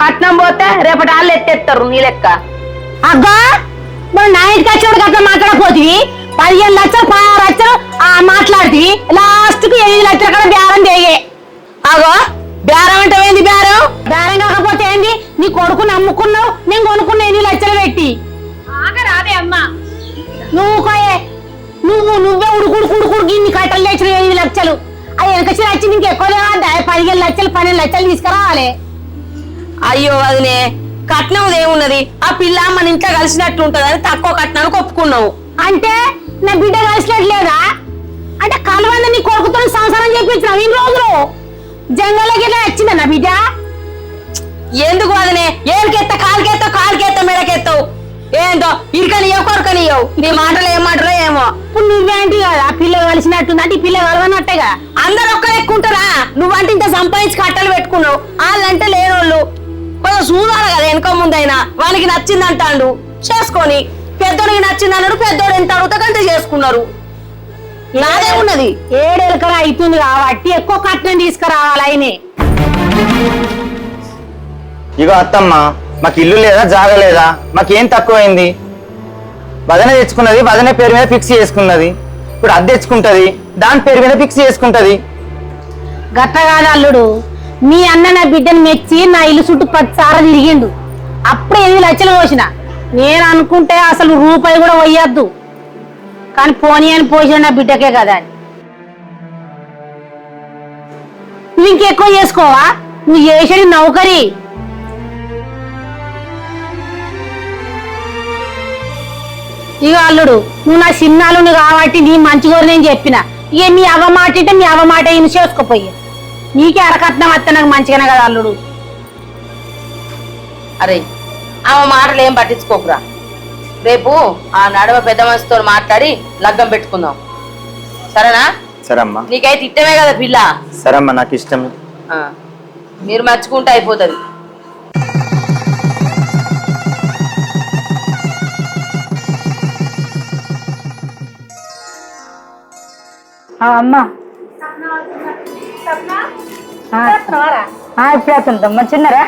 కట్నం పోతే రేపటి వాళ్ళు ఎత్తేస్తారు నీ లెక్క. అబ్బా మరి నా ఇంటికి వచ్చినప్పుడు అట్లా మాట్లాడపోతుంది. 15 లక్షలు 16 లక్షలు మాట్లాడుతుంది. లాస్ట్ కి 8 లక్షల కన్నా బేరం చేయ. అగో బేరం అంటే ఏంది? బేరం కాకపోతే ఏంది? నీ కొడుకు నమ్ముకున్నావు, నేను కొనుక్కున్న 8 లక్షలు పెట్టి. రాదే అమ్మా నువ్వు కోయే, నువ్వే ఉడుకుడుకుడుకుడు గిన్ని కట్టలు తెచ్చిన 8 లక్షలు. ఆ వెనకచ్చి వచ్చి నీకు ఎక్కువ లేవా? 15 లక్షలు 12 లక్షలు తీసుకురావాలి. అయ్యో వదినే కట్నం ఏమున్నది? ఆ పిల్ల మన ఇంట్లో కలిసినట్టు ఉంటదని తక్కువ కట్నానికి ఒప్పుకున్నావు. అంటే నా బిడ్డ కలిసినట్లేదా? అంటే కలవంద నీ కొడుకుతో సంసారం చేయించినావు ఇన్ని రోజులు. జంగల్లోకి ఎట్లా వచ్చిందా నా బిడ్డ? ఎందుకు వదినే ఏళ్ళకెత్త కాలుకెత్త మెడకెత్తావు? ఏందో ఇరుకనియవు కొరకనియవు. నీ మాటలు ఏం మాటలో ఏమో. ఇప్పుడు నువ్వేంటి కదా ఆ పిల్ల కలిసినట్టుంది అంటే ఈ పిల్ల కలవనట్టేగా. అందరు ఒక్కరు ఎక్కుంటారా? నువ్వంటే ఇంత సంపాదించి కట్టలు పెట్టుకున్నావు, వాళ్ళంటే లేనోళ్ళు. కొంచెం చూడాలి కదా వెనక ముందైనా. వానికి నచ్చింది అంటాడు చేసుకొని, పెద్దోడికి నచ్చింది అన్నాడు, పెద్దోడు ఎంత అడుగుతా అంతే చేసుకున్నారు. నాదే ఉన్నది 7 ఎకరా అవుతుంది కాబట్టి ఎక్కువ కట్నం తీసుకురావాలి ఆయనే. ఇగో అత్తమ్మ, మాకు ఇల్లు లేదా జాగ లేదా? మాకేం తక్కువైంది? వదనే తెచ్చుకున్నది, వదనే పేరు మీద ఫిక్స్ చేసుకున్నది. ఇప్పుడు అది తెచ్చుకుంటది, దాని పేరు మీద ఫిక్స్ చేసుకుంటది. గట్టగాదు అల్లుడు, మీ అన్న నా బిడ్డను మెచ్చి నా ఇల్లు చుట్టూ 10 సార్లు తిరిగిండు. అప్పుడే 8 లక్షలు పోసిన. నేను అనుకుంటే అసలు రూపాయి కూడా పోయొద్దు, కానీ పోనీ అని పోసిన నా బిడ్డకే కదా అని. నువ్వు ఇంకెక్కువ చేసుకోవా? నువ్వు చేసేది నౌకరీ. ఇక అల్లుడు నువ్వు నా చిన్నాలుని కాబట్టి నీ మంచిగా నేను చెప్పిన ఇక మీ అవ్వ మాట అంటే మీ అవ్వ మాట ఇని చేసుకోపోయి నీకే అరకట్నం వస్తే నాకు మంచిగానే కదా అల్లుడు. అరే ఆమె మాటలు ఏం పట్టించుకోకురా. రేపు ఆ నడవ పెద్ద మనిషితో మాట్లాడి లగ్గం పెట్టుకుందాం, సరేనా? సరమ్మా. నీకైతే ఇష్టమే కదా పిల్ల. సరమ్మా, నాకు ఇష్టం. మీరు మర్చుకుంటే అయిపోతుంది. అమ్మా ఇప్పుడు అవుతుంటాం. మంచిన్నారా?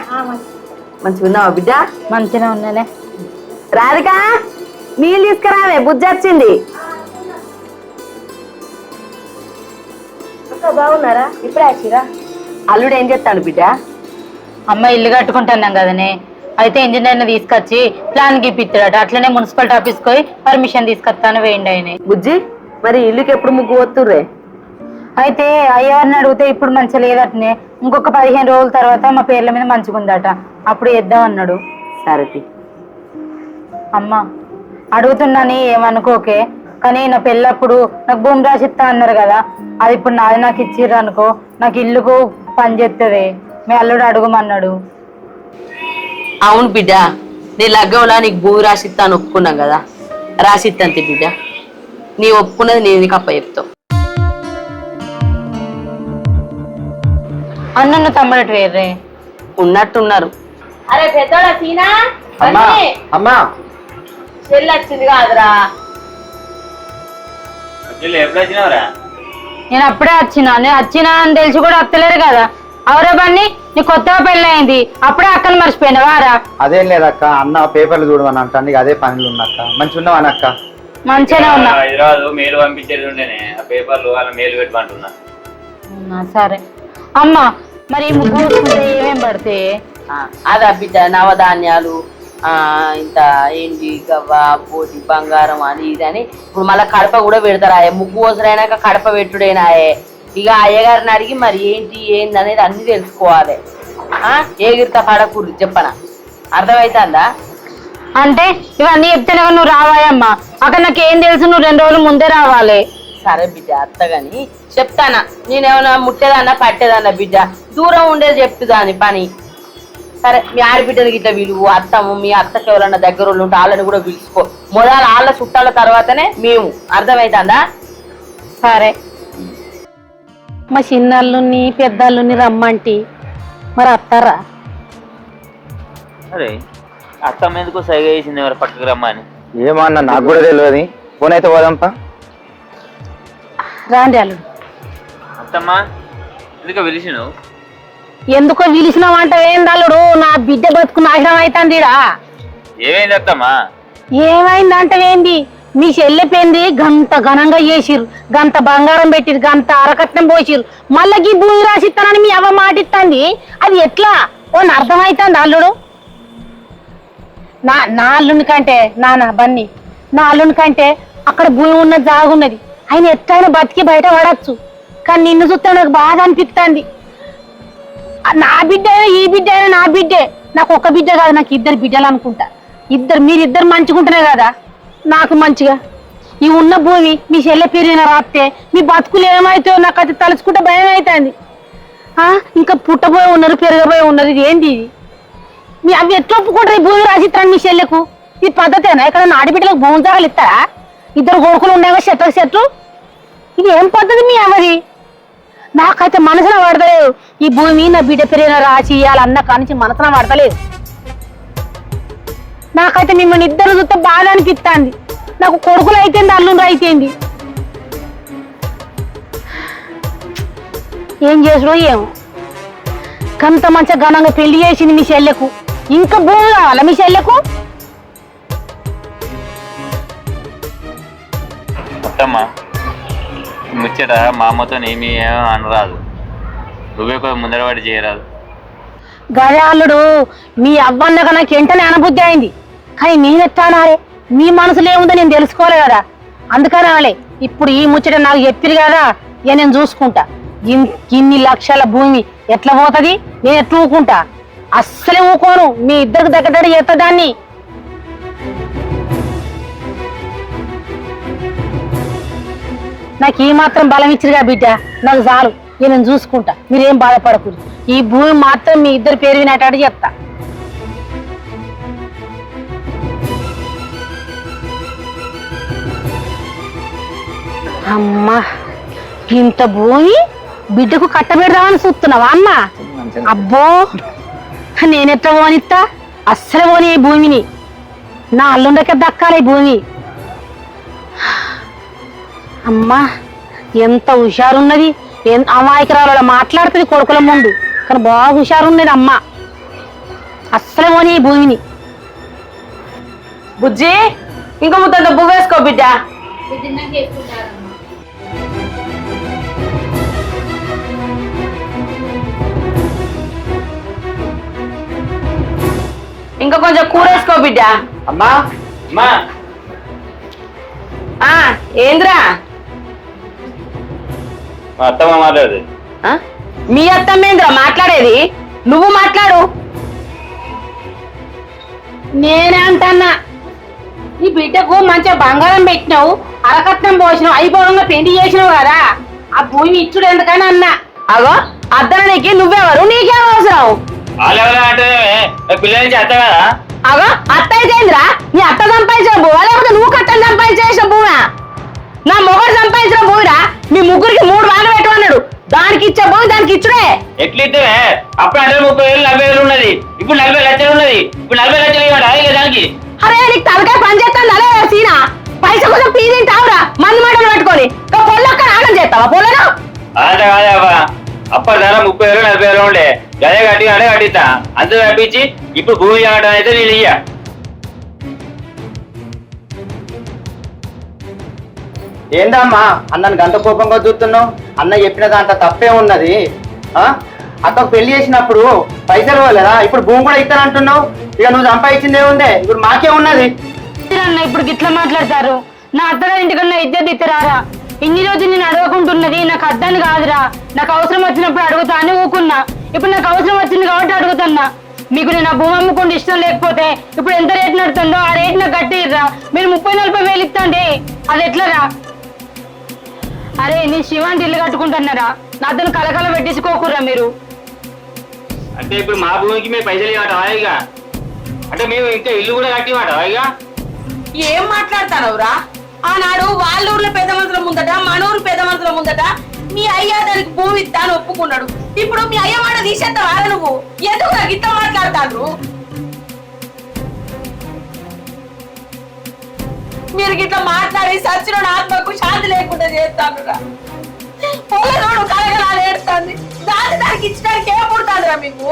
మంచిగా ఉన్నావా బిడ్డ? మంచిగా ఉన్నానే. రాధిక నీళ్ళు తీసుకురావే, బుజ్జి వచ్చింది. బాగున్నారా? ఇప్పుడే వచ్చిరా? అల్లుడు ఏం చేస్తాడు బిడ్డ? అమ్మ ఇల్లు కట్టుకుంటున్నాం కదనే, అయితే ఇంజనీర్ని తీసుకొచ్చి ప్లాన్ గీపిస్తాడట. అట్లనే మున్సిపల్ ఆఫీస్కి పోయి పర్మిషన్ తీసుకొస్తాను వేయండి ఆయన. బుజ్జి మరి ఇల్లుకి ఎప్పుడు ముగ్గు వస్తుర్రే? అయితే అయ్యవారిని అడిగితే ఇప్పుడు మంచిగా లేదటనే, ఇంకొక 15 రోజుల తర్వాత మా పేర్ల మీద మంచిగా ఉందట, అప్పుడు వేద్దాం అన్నాడు. సరే అమ్మ అడుగుతున్నాని ఏమనుకోకే, కానీ నా పెళ్ళప్పుడు నాకు భూమి రాసిస్తా అన్నారు కదా, అది ఇప్పుడు నాది నాకు ఇచ్చిర్రు అనుకో, నాకు ఇల్లుకు పని చేస్తుంది. మీ అల్లుడు అడుగుమన్నాడు. అవును బిడ్డ, నీ లగ్గంలా నీకు భూమి రాసిస్తాను ఒప్పుకున్నాం కదా, రాసిస్తాంతే బిడ్డ. నీ ఒప్పుకున్నది నేను నీకు అప్ప చెప్తావు. అన్న తమ్ముడటు వేర్రే ఉన్నట్టున్నారు. అరే పెద్దోడా సీనా, అమ్మా చెల్లి వచ్చింది కాదురా? ఎప్పుడు వచ్చినావురా? నేను అప్పుడే వచ్చినా అని తెలిసి కూడా వస్తలేరు కదా. అవరా బండి, నీ కొత్తగా పెళ్ళయింది, అప్పుడే అక్కని మర్చిపోయినావా రా? అదేం లేదక్క, అన్న పేపర్లు చూడమని అంటాను, అదే పనులు ఉన్నక్క. మంచి ఉన్నావానక్క? మంచిగానే ఉన్నా. హైదరాబాద్ మేలు పంపించేది ఉండేనే, ఆ పేపర్లు వాళ్ళ మేలు పెట్టమంటున్నా. సరే అమ్మ, మరి ముగ్గు ఏమేం పడితే? అదా బిడ్డ, నవధాన్యాలు, ఇంత ఏంటి గవ్వ, పోటి, బంగారం, అది ఇది అని. ఇప్పుడు మళ్ళీ కడప కూడా పెడతారా? ముగ్గు పోసరైనాక కడప పెట్టుడేనాయే. ఇక అయ్యగారిని అడిగి మరి ఏంటి ఏంది అనేది అన్ని తెలుసుకోవాలి. ఏగిరిత పడకూడదు చెప్పనా, అర్థమవుతుందా? అంటే ఇవన్నీ చెప్తేనే నువ్వు రావాయమ్మా, అక్కడ నాకేం తెలుసు, నువ్వు 2 రోజులు ముందే రావాలి. సరే బిడ్డ అత్తగాని చెప్తానా, నేనేమన్నా ముట్టేదన్నా పట్టేదన్నా బిడ్డ, దూరం ఉండేది చెప్తుందాని పని. సరే మీ ఆడబిడ్డని గిట్ల విలువ, అత్తము మీ అత్తకి ఎవరన్నా దగ్గర వాళ్ళు ఉంటే వాళ్ళని కూడా పిలుచుకో. మొదలు వాళ్ళ చుట్టాల తర్వాతనే మేము, అర్థమవుతుందా? సరే. మా చిన్నాళ్ళని పెద్దల్ని రమ్మంటి మరి అత్తారా? అరే అత్తమ్మ ఎందుకో సైగ చేసింది ఎవరు పక్కకు రమ్మని? ఏమో అన్న, నాకు కూడా తెలియదు. ఫోన్ అయితే పోదాంపా. రాండి అల్లుడు. అత్తమ్మ ఎందుకో పిలిచినావు? ఎందుకో పిలిచినావంట ఏంది అల్లుడు? నా బిడ్డ బతుకు నాశనం అవుతాందిరా. ఏమైంది అత్తమ్మ? ఏమైందంటే ఏంది, మీ చెల్లెపోయింది గంత ఘనంగా చేసిర్రు, గంత బంగారం పెట్టిరు, గంత అరకట్నం పోసిర్రు, మళ్ళీ ఈ భూమి రాసిస్తానని మీ అవ్వ మాటిస్తుంది. అది ఎట్లా ఓ అర్థమవుతుంది అల్లుడు? నా అల్లుని కంటే నాన్న బన్నీ, నా అల్లుని కంటే అక్కడ భూమి ఉన్న జాగున్నది, ఆయన ఎట్లయినా బతికి బయట పడచ్చు. కానీ నిన్ను చూస్తే నాకు బాధ అనిపిస్తుంది. నా బిడ్డ అయినా ఈ బిడ్డ అయినా నా బిడ్డే. నాకు ఒక బిడ్డ కాదు, నాకు 2 బిడ్డలు అనుకుంటా. మీరిద్దరు మంచిగుంటేనే కదా నాకు మంచిగా. ఈ ఉన్న భూమి మీ చెల్లె పేరున రాస్తే మీ బతుకులు ఏమైతే నాకు అది తలుచుకుంటే భయం అవుతుంది. ఇంకా పుట్టబోయే ఉన్నారు, పెరగబోయే ఉన్నారు. ఇది ఏంది ఇది? మీ అవి ఎట్లా ఒప్పుకుంటారు ఈ భూమి రాసిస్తాను మీ చెల్లెకు? ఇది పద్ధతేనా? ఇక్కడ ఆడబిడ్డలకు భూమి జాగాలు ఇస్తారా? 2 కొడుకులు ఉన్నాయో చెట్లు. ఇది ఏం పద్ధతి మీ అమ్మది? నాకైతే మనసున పడతలేదు. ఈ భూమి నా బిడ్డ పేరున రాసి ఇవ్వాలన్న కానించి మనసున పడతలేదు. నాకైతే మిమ్మల్ని 2 చూస్తే బాధ అనిపిస్తుంది. నాకు కొడుకులు అయితేంది, అల్లుండ్రు అయితేంది. ఏం చేసుడో ఏమో, కంత మంచిగా ఘనంగా పెళ్లి చేసింది మీ చెల్లెకు, ఇంకా భూమి కావాలా మీ చెల్లెకు? అత్తమ్మ ముచ్చట మా అమ్మతో ఏమీ అనరాదు, నువ్వే కొంచెం ముందరవాడి చేయరాదు. గదే అల్లుడు, మీ అవ్వన్నగా నాకు వెంటనే అనుబుద్ధి అయింది. కానీ నేనెత్తానారే, మీ మనసులో ఏముందో నేను తెలుసుకోవాలి కదా, అందుకని అనాలే. ఇప్పుడు ఈ ముచ్చట నాకు చెప్పిరు కదా, ఇక నేను చూసుకుంటా. ఇన్ని లక్షల భూమి ఎట్లా పోతుంది, నేను ఎట్లా ఊకుంటా? అస్సలే ఊకోను. మీ ఇద్దరికి దగ్గర చేస్తా దాన్ని. నాకు ఈ మాత్రం బలం ఇచ్చిరుగా బిడ్డ, నాకు చాలు. ఇక నేను చూసుకుంటా, మీరేం బాధపడకూడదు. ఈ భూమి మాత్రం మీ ఇద్దరు పేరు వినేటట్టు చెప్తా. అమ్మా, ఇంత భూమి బిడ్డకు కట్టబెడదామని చూస్తున్నావా అమ్మ? అబ్బో, నేనెట్లా పోనిస్తా? అస్సలు పోని ఈ భూమిని. నా అల్లుండకే దక్కాలి ఈ భూమి. అమ్మా, ఎంత హుషారున్నది, అమాయకురాలు మాట్లాడుతుంది కొడుకుల ముందు, కానీ బాగా హుషారున్నది అమ్మ. అస్సలు పోని ఈ భూమిని. బుజ్జి ఇంకో ముద్దంత బువ్వ వేసుకో బిడ్డ. ఇంకా కొంచెం కూర వేసుకో బిడ్డ. అమ్మా అమ్మా ఏంద్రా? మా అత్తమ్మ మాట్లాడదు. ఆ? మీ అత్తమ్మేంద్రా మాట్లాడేది? నువ్వు మాట్లాడు. నేనే అంటన్నా, నీ బిడ్డకు మంచిగా బంగారం పెట్టినావు, అరకట్నం పోసినావు, అయిపోవడంగా పెళ్లి చేసినావు కదా, ఆ భూమి ఇచ్చుడు ఎందుకని అన్నా. అగో అద్దనికి నువ్వెవరు, నీకేం అవసరం? వాళ్ళు ఎవరైనా అంటే పిల్లల నుంచి అత్త కదా. అగో అత్త అయితేంద్రా? నీ అత్త సంపాదించిన భూమా లేకపోతే నువ్వు కట్టని సంపాదించేసిన భూమా? నా మొగడు సంపాదించిన భూమిరా. మీ ముగ్గురికి 3 వారాలు పెట్టమన్నాడు, దానికి ఇచ్చే భూమి దానికి ఇచ్చుడే. ఎట్లయితే అప్పుడు అంటే 30,000 40,000 ఉన్నది, ఇప్పుడు 40 లక్షలు ఉన్నది. ఇప్పుడు 40 లక్షలు ఇవ్వడా దానికి? అరే నీకు తలకాయ పని చేస్తాను అదే సీనా? పైసా కోసం పీ తింటావురా మంది మాటలు పట్టుకొని. పొల్లొక్క నాగం చేస్తావా పొలను? అదే కాదే అబ్బా, అప్పటి ధర 30,000 40,000 ఉండే, గదే కట్టి అడే కట్టిస్తా అంత తప్పించి ఇప్పుడు భూమి చేయడం అయితే నేను ఇయ్య. ఏందమ్మా అన్నను గంట కోపంగా చూస్తున్నావు? అన్న చెప్పిన దాంట్లో తప్పే ఉన్నది. అక్కకు పెళ్లి చేసినప్పుడు పైసలు ఇవ్వలేదా? ఇప్పుడు భూమి కూడా ఇస్తానంటున్నావు. ఇక నువ్వు సంపాదించింది ఏముంది? ఇప్పుడు మాకే ఉన్నది. అన్న ఇప్పుడు గిట్లా మాట్లాడతారు. నా అత్తగారి ఇంటికన్నా ఇద్దరు ఇద్దరారా. ఇన్ని రోజులు నేను అడగకుంటున్నది నాకు అద్దాన్ని కాదురా. నాకు అవసరం వచ్చినప్పుడు అడుగుతా అని ఊకున్నా. ఇప్పుడు నాకు అవసరం వచ్చింది కాబట్టి అడుగుతున్నా. మీకు నేను ఆ భూమి అమ్ముకుంటే ఇష్టం లేకపోతే ఇప్పుడు ఎంత రేట్ నడుతుందో ఆ రేట్ నాకు కట్టిర్రా. మీరు 30-40 వేలు ఇస్తాండి, అది ఎట్లరా? అరే నేను శివాంటి ఇల్లు కట్టుకుంటున్నారా, నాతో కలకల పెట్టించుకోకుర్రా మీరు. అంటే ఇప్పుడు మా భూమికి మేము పైసలు ఇవ్వటం ఇక? అంటే మేము ఇంకా ఇల్లు కూడా కట్టిమాట ఇక? ఏం మాట్లాడతానవురా? ఆనాడు వాళ్ళ ఊర్లో పెద్ద మనుషుల ముందట, మన ఊరు పెద్ద మనుషుల ముందట మీ అయ్య దానికి భూమి ఇస్తాను ఒప్పుకున్నాడు. ఇప్పుడు మీ అయ్య మాట తీసేస్తావా నువ్వు? ఎందుకు నాకు ఇట్లా మాట్లాడతాను? మీరు ఇట్లా మాట్లాడి సచిన ఆత్మకు శాంతి లేకుండా చేస్తానురా. పొలనోడు కలగలా ఏడుస్తుంది, దానికి ఇచ్చడానికి ఏం పుడతానురా మీకు?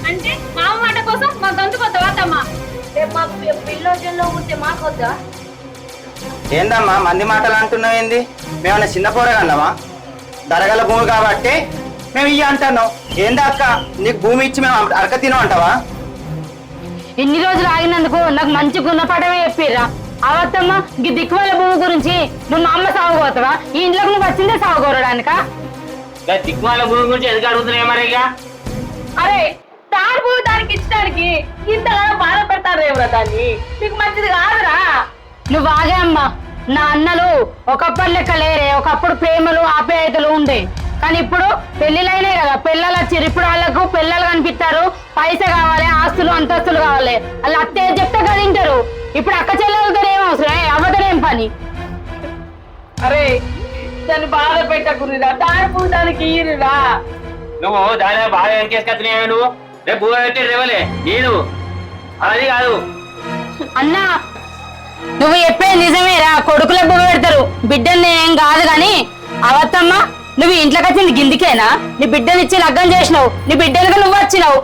అంటే మా మాట కోసం మా గొంతు కొత్త వాతమ్మా. రేపు మాకు పిల్లోజల్లో ఉంటే మాకొద్దా? ఏందమ్మా మంది మాటలు అంటున్నావు? ఏంది? మేమన్నా చిన్న పోరగన్నామా? ధరగల భూమి కాబట్టి మేము ఇయ్య అంటున్నాం. ఏందా అక్క, నీకు భూమి ఇచ్చి మేము అరక తినం అంటావా? ఇన్ని రోజులు ఆగినందుకు నాకు మంచి గుణపాఠమే చెప్పిర్రా. అవత్తమ్మ ఈ దిక్కువల భూమి గురించి నువ్వు మా అమ్మ సాగుపోతావా? ఈ ఇంట్లోకి నువ్వు వచ్చిందే సాగుకోవడానిక? దిక్కుమాల భూమి గురించి ఎందుకు అడుగుతున్నాయి మరి ఇక? అరే దాని భూమి దానికి ఇచ్చడానికి ఇంతగా బాధపడతారు రేవురా, దాన్ని మీకు మంచిది కాదురా. నువ్వు ఆగే అమ్మా. నా అన్నలు ఒకప్పటి లెక్క లేరే. ఒకప్పుడు ప్రేమలు ఆప్యాయతలు ఉండే, కానీ ఇప్పుడు పెళ్లిళ్ళైనాయి కదా, పిల్లలు వచ్చారు. ఇప్పుడు వాళ్ళకు పిల్లలు కనిపిస్తారు, పైసా కావాలి, ఆస్తులు అంతస్తులు కావాలి. వాళ్ళు అత్తే చెప్తే కదా తింటారు. ఇప్పుడు అక్క చెల్లెలతో ఏం అవసరం, అవ్వతో ఏం పని? అరే దాన్ని బాధ పెట్టకురిరా, దాని భూమి దానికి ఇయ్యరురా. నువ్వు దాని బాగా ఎంకేసుకొచ్చినావు. నువ్వు రేపు భూమి పెట్టి రేవలే నేను అది కాదు. అన్నా నువ్వు చెప్పేది నిజమేరా. కొడుకుల భూమి పెడతారు, బిడ్డల్ని ఏం కాదు. కానీ అవత్తమ్మ నువ్వు ఇంట్లోకి వచ్చింది గిందికేనా? నీ బిడ్డని ఇచ్చి లగ్గం చేసినావు, నీ బిడ్డలుగా నువ్వు వచ్చినావు.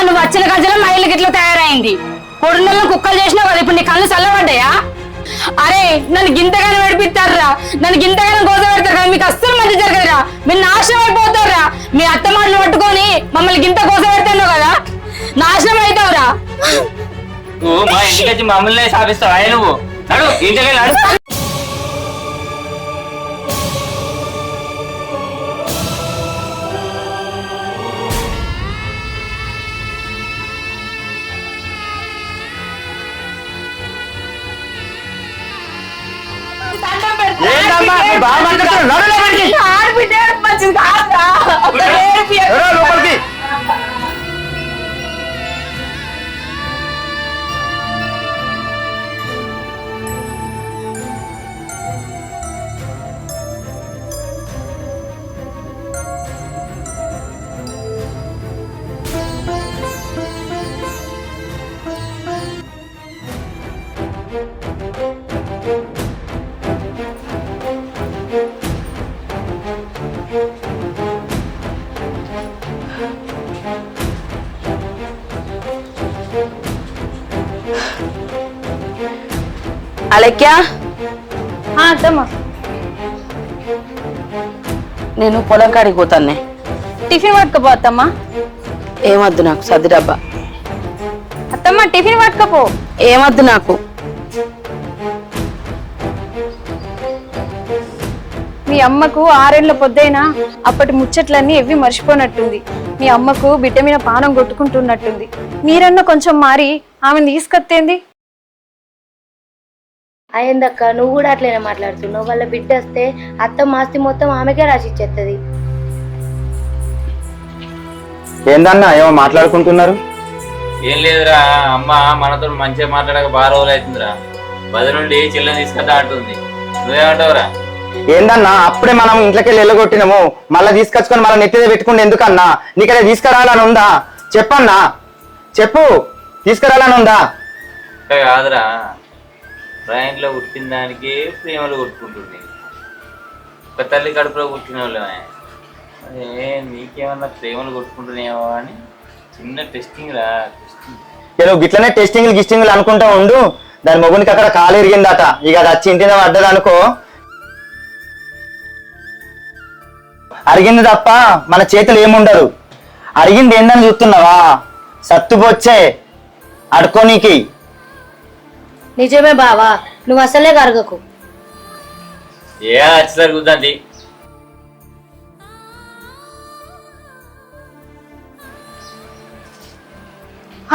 నువ్వు వచ్చిన గంటలో మా ఇల్లుకి ఇట్లా తయారైంది. కొడుకులను కుక్కలు చేసినావు కదా, ఇప్పుడు నీ కళ్ళు చల్లబడ్డాయా? అరే నన్ను గింతగానే పెడిపిస్తారా, నన్ను గింతగానే కోసం పెడతారు కదా, మీకు అస్సలు మంచి జరగదురా. మీరు నాశనం అయిపోతారా. మీ అత్త మాటలు పట్టుకొని మమ్మల్ని గింత కోసం పెడతాను కదా, నాశనం అవుతావురా. నువ్వు మా ఇంటికి వచ్చి మమ్మల్ని సాధిస్తావా? నువ్వు నడు ఇంటికి నడు. దండం పెడతా. ఏందమ్మా బాగా మాట్లాడుతున్నావు. నడు లోపలికి. ఆడబిడ్డ మంచిది కాదురా. ఎవరో లోపలికి. అలెక్యా అత్తమ్మ నేను పొలం కాడికి పోతానే. టిఫిన్ పట్టుకపో అత్తమ్మ. ఏమద్దు నాకు సర్ది డబ్బా. అత్తమ్మ టిఫిన్ పట్టుకపో. ఏమద్దు నాకు. మీ అమ్మకు 6 ఏళ్ల పొద్దైనా అప్పటి ముచ్చట్లన్నీ ఎవ్వి మర్చిపోనట్టుంది. మీ అమ్మకు బిడ్డ మీద పానం కొట్టుకుంటున్నట్టుంది. మీరన్నా కొంచెం మారి ఆమెను తీసుకొత్తేంది? అయిందక్క, నువ్వు కూడా అట్లనే మాట్లాడుతున్నావు. వాళ్ళ బిడ్డ వస్తే అత్త ఆస్తి మొత్తం ఆమెకే రాసిచ్చేస్తుంది. ఏందన్నా ఏమో మాట్లాడుకుంటున్నారు? ఏం లేదురా, అమ్మ మనతో మంచిగా మాట్లాడక బాగా రోజులు అవుతుందిరా. బది నుండి చిల్లని తీసుకొద్దా అంటుంది. నువ్వేమంటావురా? ఏందన్నా అప్పుడే మనం ఇంట్లోకి వెళ్ళి వెళ్ళగొట్టినాము, మళ్ళీ తీసుకొచ్చుకొని మళ్ళీ నెత్తిదే పెట్టుకుంటే ఎందుకన్నా? నీకదే తీసుకురావాలని ఉందా? చెప్పన్నా, చెప్పు. తీసుకురావాలని ఉందా? కాదురా, బ్రాండ్లో పుట్టిన దానికి ప్రేమలు కొట్టుకుంటుంది. ఒక తల్లి కడుపులో పుట్టిన వాళ్ళమే. అదే నీకేమన్నా ప్రేమలు కొట్టుకుంటున్నాయేమో అని చిన్న టెస్టింగ్ రా. నువ్వు గిట్లనే టెస్టింగ్లు గిస్టింగ్లు అనుకుంటా ఉండు. దాని మొగునికి అక్కడ కాలు ఎరిగిందట. ఇక అది వచ్చి ఇంటి పడ్డది అనుకో, అరిగింది తప్ప మన చేతులు ఏముండదు. అరిగింది ఏందని చూస్తున్నావా? సత్తుబొచ్చే అడుకోనీకి. నిజమే బావా, నువ్వు అసలే కరగకు. ఏ వచ్చేసరికి కూద్దండి.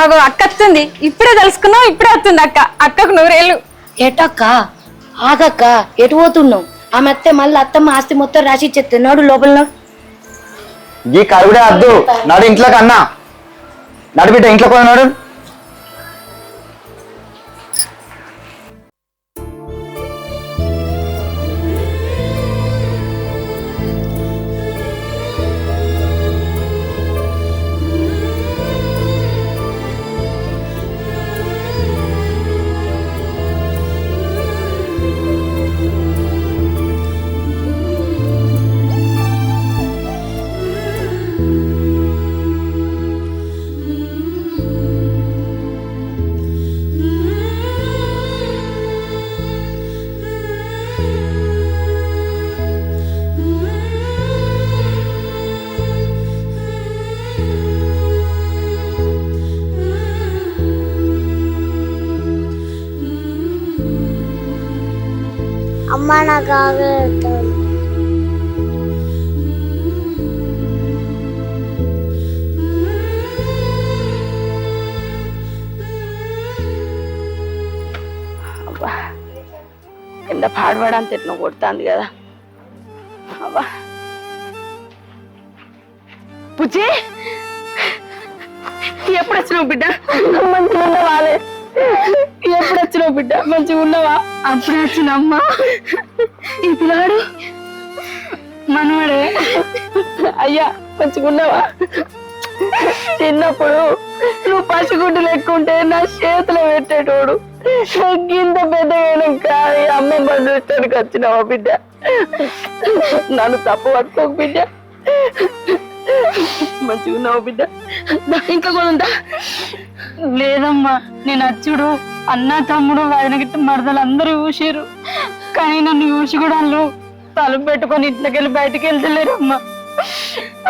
అగో అక్క వస్తుంది. ఇప్పుడే తెలుసుకున్నావు, ఇప్పుడే వస్తుంది అక్క. అక్కకు 100 ఏళ్ళు. ఏటక్క ఆగక్క, ఎటు పోతున్నావు? ఆమె అత్తే మళ్ళీ అత్తమ్మ ఆస్తి మొత్తం రాసిచ్చేస్తే నాడు లోపల. ఈ కరువుడే వద్దు, నాడు ఇంట్లోకి అన్నా. నడిబిడ్డ ఇంట్లో పోయినాడు. అమ్మ నాకు ఆగలేదు. ఎండ పాడబడంత ఎట్లా కొడుతుంది కదా. అబ్బా పుచ్చి, ఎప్పుడు వచ్చినావు బిడ్డ? మంచిగా ఉన్నవాలే. ఎప్పుడు వచ్చినావు బిడ్డ? మంచిగా ఉన్నవా? అప్పుడు వచ్చినమ్మా. ఈ పిల్లాడు మనవాడే. అయ్యా మంచిగా ఉన్నవా? చిన్నప్పుడు నువ్వు పసిగుడ్డు లెక్కుంటే నా చేతిలో పెట్టేటోడు. ఇంత పెద్దగైనాక అమ్మ బంధువుతానికి వచ్చినావా బిడ్డ? నన్ను తప్పు పట్టుకోకు బిడ్డ. మంచిగా ఉన్నావు బిడ్డ. ఇంకా కూడా ఉందా? లేదమ్మా, నేను అచ్చుడు అన్న తమ్ముడు ఆయన గిట్ట మరదలు అందరూ చూసిరు, కానీ నన్ను చూసి కూడా వాళ్ళు తలుపు పెట్టుకొని ఇంట్లోకి వెళ్ళి బయటకు వెళ్తలేరమ్మా.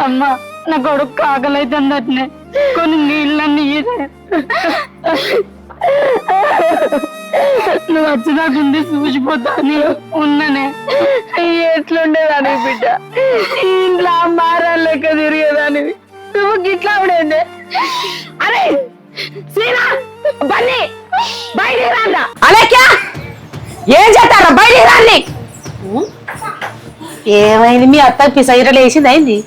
అమ్మా నా కొడుకు ఆకలైతుంది అట్నే, కొన్ని నీళ్ళన్నీ నువ్వు వచ్చేదాకుంది చూసిపోతాని ఉన్ననే. ఎట్లుండేదాని బిడ్డ? ఇంట్లో మారాలు లెక్క తిరిగేదానివి. నువ్వు గిట్లా ఉండేది. అరే శ్రీనా, బన్నీ బయటికి రాండా. అలేక్యా, ఏం చేస్తారా? బయటికి రాండి. ఏమైంది మీ అత్త పిసైరలు వేసింది అయింది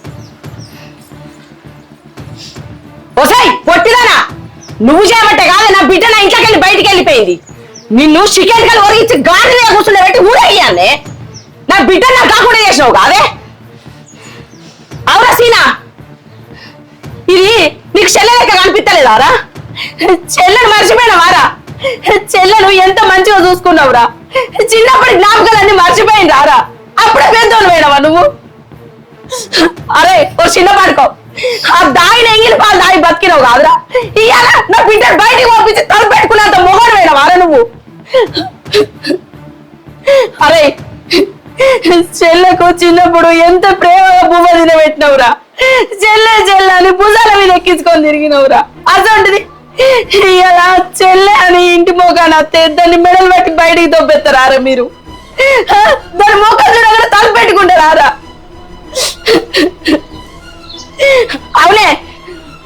ఓసాయి పొట్టిదానా నువ్వు చేయమంటే కాదు నా బిడ్డ నా ఇంట్లోకి వెళ్ళి బయటికి వెళ్ళిపోయింది. నిన్ను చికెన్ కలు ఒరిగించి గాడి మీద కూర్చుండే పెట్టి ఊరేయాలే. నా బిడ్డ నాకు కాకుండా చేసినావు కాదే. అవునా సీనా, ఇది నీకు చెల్లెలెక్క కనిపించలేదారా? చెల్లెను మర్చిపోయినావారా? చెల్లెను ఎంత మంచిగా చూసుకున్నావురా? చిన్నప్పటి జ్ఞాపకాలన్నీ మర్చిపోయింది రారా? అప్పుడే పెద్దోళ్ళు పోయినావా నువ్వు? అరే ఓ చిన్న పడుకో, ఆ దాయిని ఎంగిలి పాలు దాయి బతికినావు కాదురా? ఇవాళ నా బిడ్డను బయటికి పంపించి తలుపు పెట్టుకున్నంత మొగడు పోయినావారా నువ్వు? అరే చెల్లెకు చిన్నప్పుడు ఎంత ప్రేమగా బువ్వ తినబెట్టినవురా? చెల్లె చెల్లె అని భుజాల మీద ఎక్కించుకొని తిరిగినవురా. అసంటిది ఇలా చెల్లె అని ఇంటి మోకాన దాన్ని మెడలు పెట్టి బయటికి దొబ్బెత్తారా మీరు? దాని మోకాలు చూడగానే తలుపు పెట్టుకుంటారా? అవునే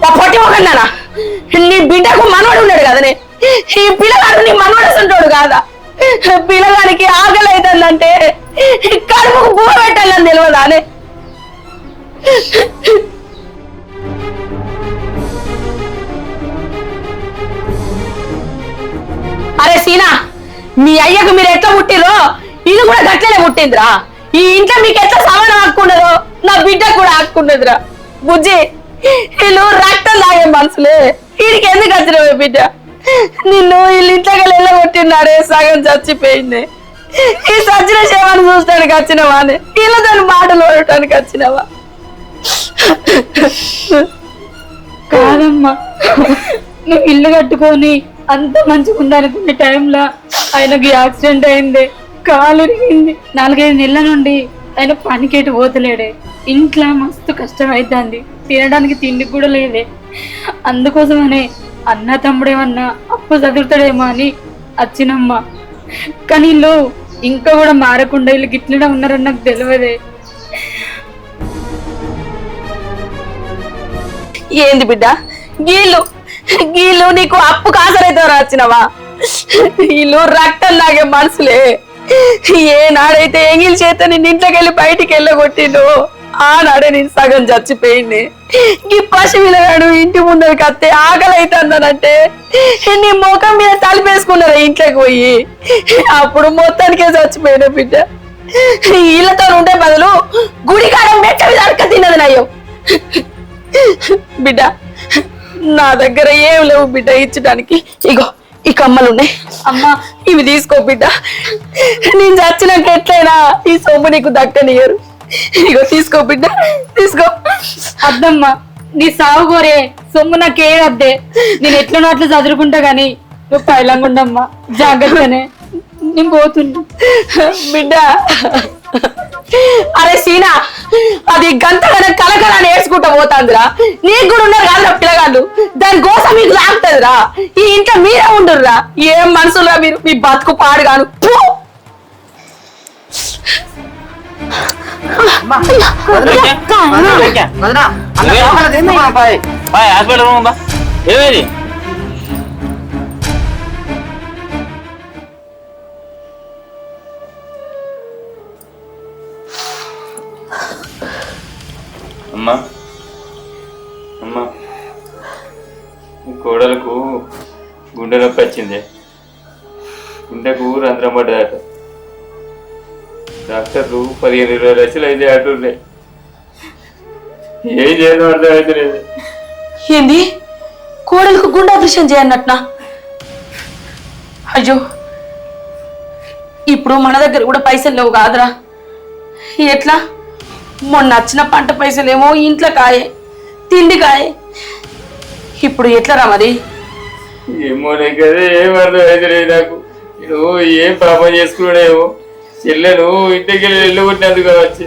ఆ పొట్టి మొక్కన్నానా? నీ బిడ్డకు మనవడు ఉన్నాడు కదనే, ఈ పిల్లగాడు నీ మనవడు ఉంటాడు కాదా? పిల్లగాడికి ఆకలి అవుతుందంటే కడుపుకు బువ్వ పెట్టాలని తెలియదానే? అరే సీనా, మీ అయ్యకు మీరు ఎట్లా పుట్టిరో ఇది కూడా గట్లనే పుట్టిందిరా. ఈ ఇంట్లో మీకు ఎట్లా సమానం ఆక్కున్నదో నా బిడ్డ కూడా ఆక్కున్నదిరా. బుజ్జి వీళ్ళు రక్తం తాగే మనుషులే, వీడికి ఎందుకు వచ్చినావు బిడ్డ? నిన్ను వీళ్ళు ఇంట్లోకి వెళ్ళగొట్టినాడే, సగం చచ్చిపోయింది. ఈ సచ్చిన సేవను చూస్తానికి వచ్చినవా అని వీళ్ళ దాని మాటలు పడటానికి వచ్చినవా? కాదమ్మా, నువ్వు ఇల్లు కట్టుకొని అంత మంచిగా ఉందనుకునే టైంలో ఆయనకి యాక్సిడెంట్ అయింది, కాలు ఇరిగింది. 4-5 నెలల నుండి ఆయన పనికేటు పోతలేడే. ఇంట్లో మస్తు కష్టం అవుతుంది, తినడానికి తిండి కూడా లేదే. అందుకోసమనే అన్న తమ్ముడు ఏమన్నా అప్పు చదువుతాడేమో అని వచ్చినమ్మా. కానీ వీళ్ళు ఇంకా కూడా మారకుండా వీళ్ళు గిట్లనే ఉన్నారని నాకు తెలియదే. ఏంది బిడ్డ గీళ్ళు గీళ్ళు నీకు అప్పు కాసరైతే వచ్చినవా? వీళ్ళు రక్తం లాగే మనుషులే. ఏనాడైతే ఎంగిల్ చేత నిన్ను ఇంట్లోకి వెళ్ళి బయటికి వెళ్ళగొట్టిండు ఆనాడే నేను సగం చచ్చిపోయింది. ఈ పసిపిల్లగాడు ఇంటి ముందరికి వస్తే ఆకలి అవుతుందనంటే నీ ముఖం మీద తలిపేసుకున్నారా ఇంట్లోకి పోయి? అప్పుడు మొత్తానికే చచ్చిపోయిన బిడ్డ. వీళ్ళతో ఉండే బదులు గుడికాడ మెట్ట మీద అడక తిన్నది నయ్యో. బిడ్డ నా దగ్గర ఏం లేవు బిడ్డ ఇచ్చడానికి. ఇగో ఈ కమ్మలున్నాయి అమ్మా, ఇవి తీసుకో బిడ్డ. నేను చచ్చినాక ఎట్లయినా ఈ సొమ్ము నీకు దక్కనియరు. ఇగో తీసుకో బిడ్డ, తీసుకో. అద్దమ్మా, నీ సాగు కోరే సొమ్ము నాకే వద్దే. నేను ఎట్లనో అట్లా చదువుకుంటా గాని నువ్వు పైలంగుండమ్మా, జాగ్రత్తనే. నేను పోతున్నా బిడ్డ. అరే సీనా, అది గంటగా కలకల నేర్చుకుంటా పోతాందిరా. నీకు కూడా ఉన్నారు కాదురా పిల్లగాళ్ళు, దానికోసం మీకు లాగుతుందిరా. ఈ ఇంట్లో మీరే ఉండుర్రా. ఏం మనసురా మీరు, మీ బతుకు పాడుగాను. హాస్పిటల్ ఏమైంది? అమ్మా అమ్మా, కోడలకు గుండె నొప్పి వచ్చింది, గుండెకు రంధ్రం పడ్డదట. డాక్టర్లు 15-20 లక్షలు అయితే అంటుండే. ఏం చేయడం అర్థమైతే లేదు. ఏంది కోడలకు గుండె ఆపరేషన్ చేయన్నట్నా? అయ్యో, ఇప్పుడు మన దగ్గర కూడా పైసలు లేవు కాదురా. ఎట్లా? మొన్న వచ్చిన పంట పైసలేమో ఇంట్లో కాయే, తిండి కాయే. ఇప్పుడు ఎట్లరా మరి? ఏమో కదా, ఏం అర్థం అయితే లేదు నాకు. నేను ఏం పాపం చేసుకున్నాడేమో. చెల్లెను ఇంటికి వెళ్ళగొట్టినందుకు కావచ్చు,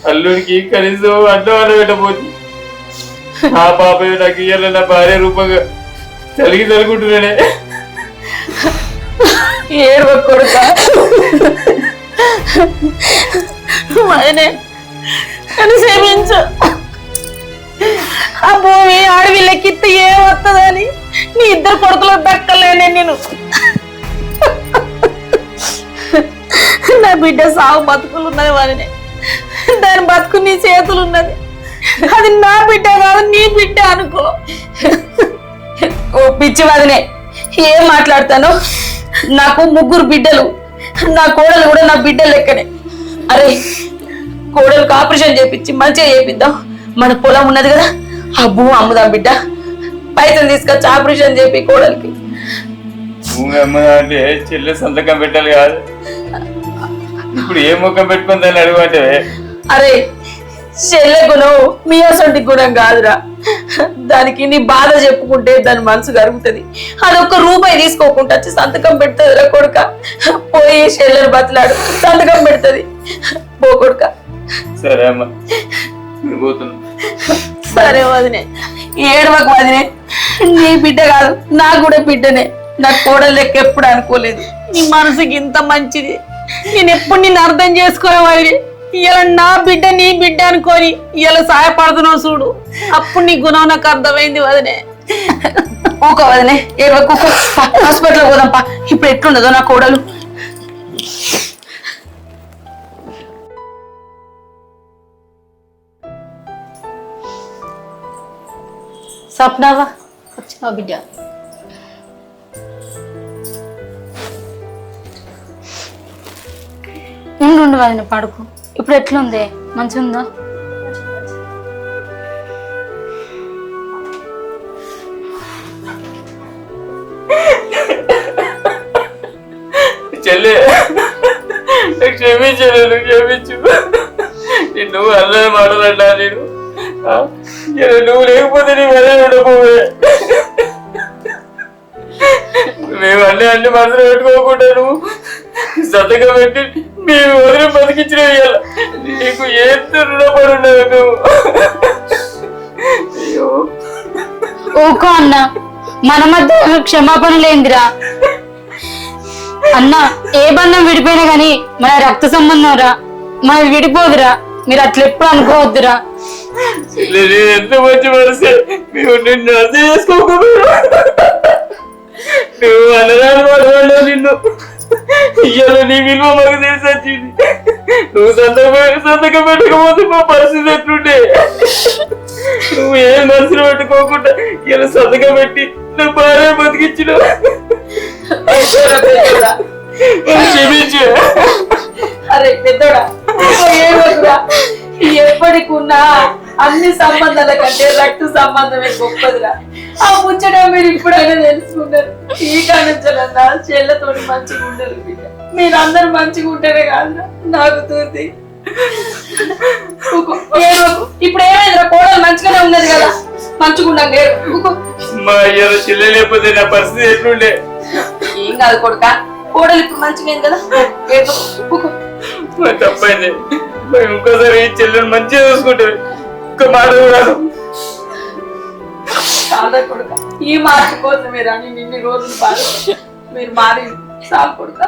అల్లుడికి కనీసం అడ్డం పెట్టబోతుంది. ఆ పాప నాకు ఇయ్యాల నా భార్య రూపంగా తలిగి తలుకుంటున్నాడే. ఏడు కొడుక అని క్షమించు. ఆ భూమి ఆడవిల్లకిత్త ఏం వస్తుందని నీ ఇద్దరు కొడుకులో దక్కలేనే నేను. నా బిడ్డ సాగు బతుకులు ఉన్నది వారిని దాని బతుకు నీ చేతులు ఉన్నది. అది నా బిడ్డ కాదు, నీ బిడ్డ అనుకో. ఓ పిచ్చి వదినే, ఏం మాట్లాడతాను? నాకు 3 బిడ్డలు, నా కోడలు కూడా నా బిడ్డలు లెక్కనే. అరే కోడలకు ఆపరేషన్ చేపించి మంచిగా చేపిద్దాం. మన పొలం ఉన్నది కదా, ఆ భూమి అమ్ముదాం బిడ్డ. పైసలు తీసుకొచ్చి ఆపరేషన్ చేపి కోడలికి. భూమి అమ్మదా అంటే చెల్లె సంతకం పెట్టాలి కాదు. ఇప్పుడు ఏ ముఖం పెట్టుకుని దాన్ని అడుగుంటే అరే చెల్లె గుణం మీ అసొంటి గుణం కాదురా. దానికి నీ బాధ చెప్పుకుంటే దాని మనసు కరుగుతుంది. అది ₹1 తీసుకోకుండా వచ్చి సంతకం పెడుతుంది రా కొడుక. పోయి చెల్లెలు బతలాడు, సంతకం పెడుతుంది. పో కొడుక. సరే అమ్మ, పోతున్నా. సరే వదినే, ఏడవకు వదినే. నీ బిడ్డ కాదు, నాకు కూడా బిడ్డనే. నా కోడలు లెక్క ఎప్పుడు అనుకోలేదు. నీ మనసుకి ఇంత మంచిది. నేను ఎప్పుడు నిన్ను అర్థం చేసుకోవాలి. ఇలా నా బిడ్డ నీ బిడ్డ అనుకొని ఇలా సహాయపడుతున్నావు చూడు, అప్పుడు నీ గుణం నాకు అర్థమైంది వదినే. ఊకో వదినే, ఏడవకు. హాస్పిటల్ పోదాంపా. ఇప్పుడు ఎట్లుండదో నా కోడలు. స్వప్నవా వచ్చినావు బిడ్డ? ఉండు వాళ్ళని పడుకు. ఇప్పుడు ఎట్లుంది? మంచిగా ఉందా? చెల్లె క్షమించలేదు, క్షమించు. నువ్వు అల్లరి మాటలంటా. నువ్వు లేకపోతే నీ వదిలే ఉండకపోవే. మేము అన్ని మనసులో పెట్టుకోకుండా నువ్వు సంతకం పెట్టి మేము వదిలి బతికించిన నీకు ఎంత రుణపడి ఉండవు నువ్వు. అయ్యో ఊకో అన్న, మన మధ్య క్షమాపణ లేదురా అన్న. ఏ బంధం విడిపోయినా గాని మన రక్త సంబంధం రా, మనది విడిపోదురా. మీరు అట్లా ఎప్పుడు అనుకోవద్దురా. ఎంత మంచి మనసే. మేము నిన్ను అర్థం చేసుకోకపోయినా నువ్వు అన్నదాన్ని పడవాళ్ళు. నిన్ను ఇయ్యాల నీ విలువ మాకు తెలిసి వచ్చింది. నువ్వు సంతకం పెట్టకపోతే మా పరిస్థితి ఎట్లుంటే. నువ్వు ఏం మనసులో పెట్టుకోకుండా ఇలా సంతకం పెట్టి నా భార్య బతికించిన క్షమించు. అరే పెద్దోడా, ఏమవుతురా? ఎప్పటికున్నా అన్ని సంబంధాల కంటే రక్త సంబంధమే గొప్పదిరా. ఆ ముచ్చట మీరు ఇప్పుడైనా తెలుసుకున్నారు. ఈ కానుంచాలన్నా చెల్లెతో మంచిగా ఉండరు బిడ్డ. మీరందరూ మంచిగా ఉంటేనే కాదురా నాకు తూర్తి. ఇప్పుడు ఏమైందిరా? కోడలు మంచిగానే ఉన్నది కదా, మంచిగా ఉండండి. మా అయ్యారు చెల్లె లేకపోతే నా పరిస్థితి ఎట్లుండే. ఏం కాదు కొడుక, కోడలు ఇప్పుడు మంచిగా కదా. తప్పైంది. ఇంకోసారి ఈ చెల్లెని మంచిగా చూసుకుంటారు. ఒక్క మాట కూడా కాదా కొడుక, ఈ మార్పు కోసమే రాని నిన్ని రోజులు బాగా మీరు మారి చాలు కొడుక.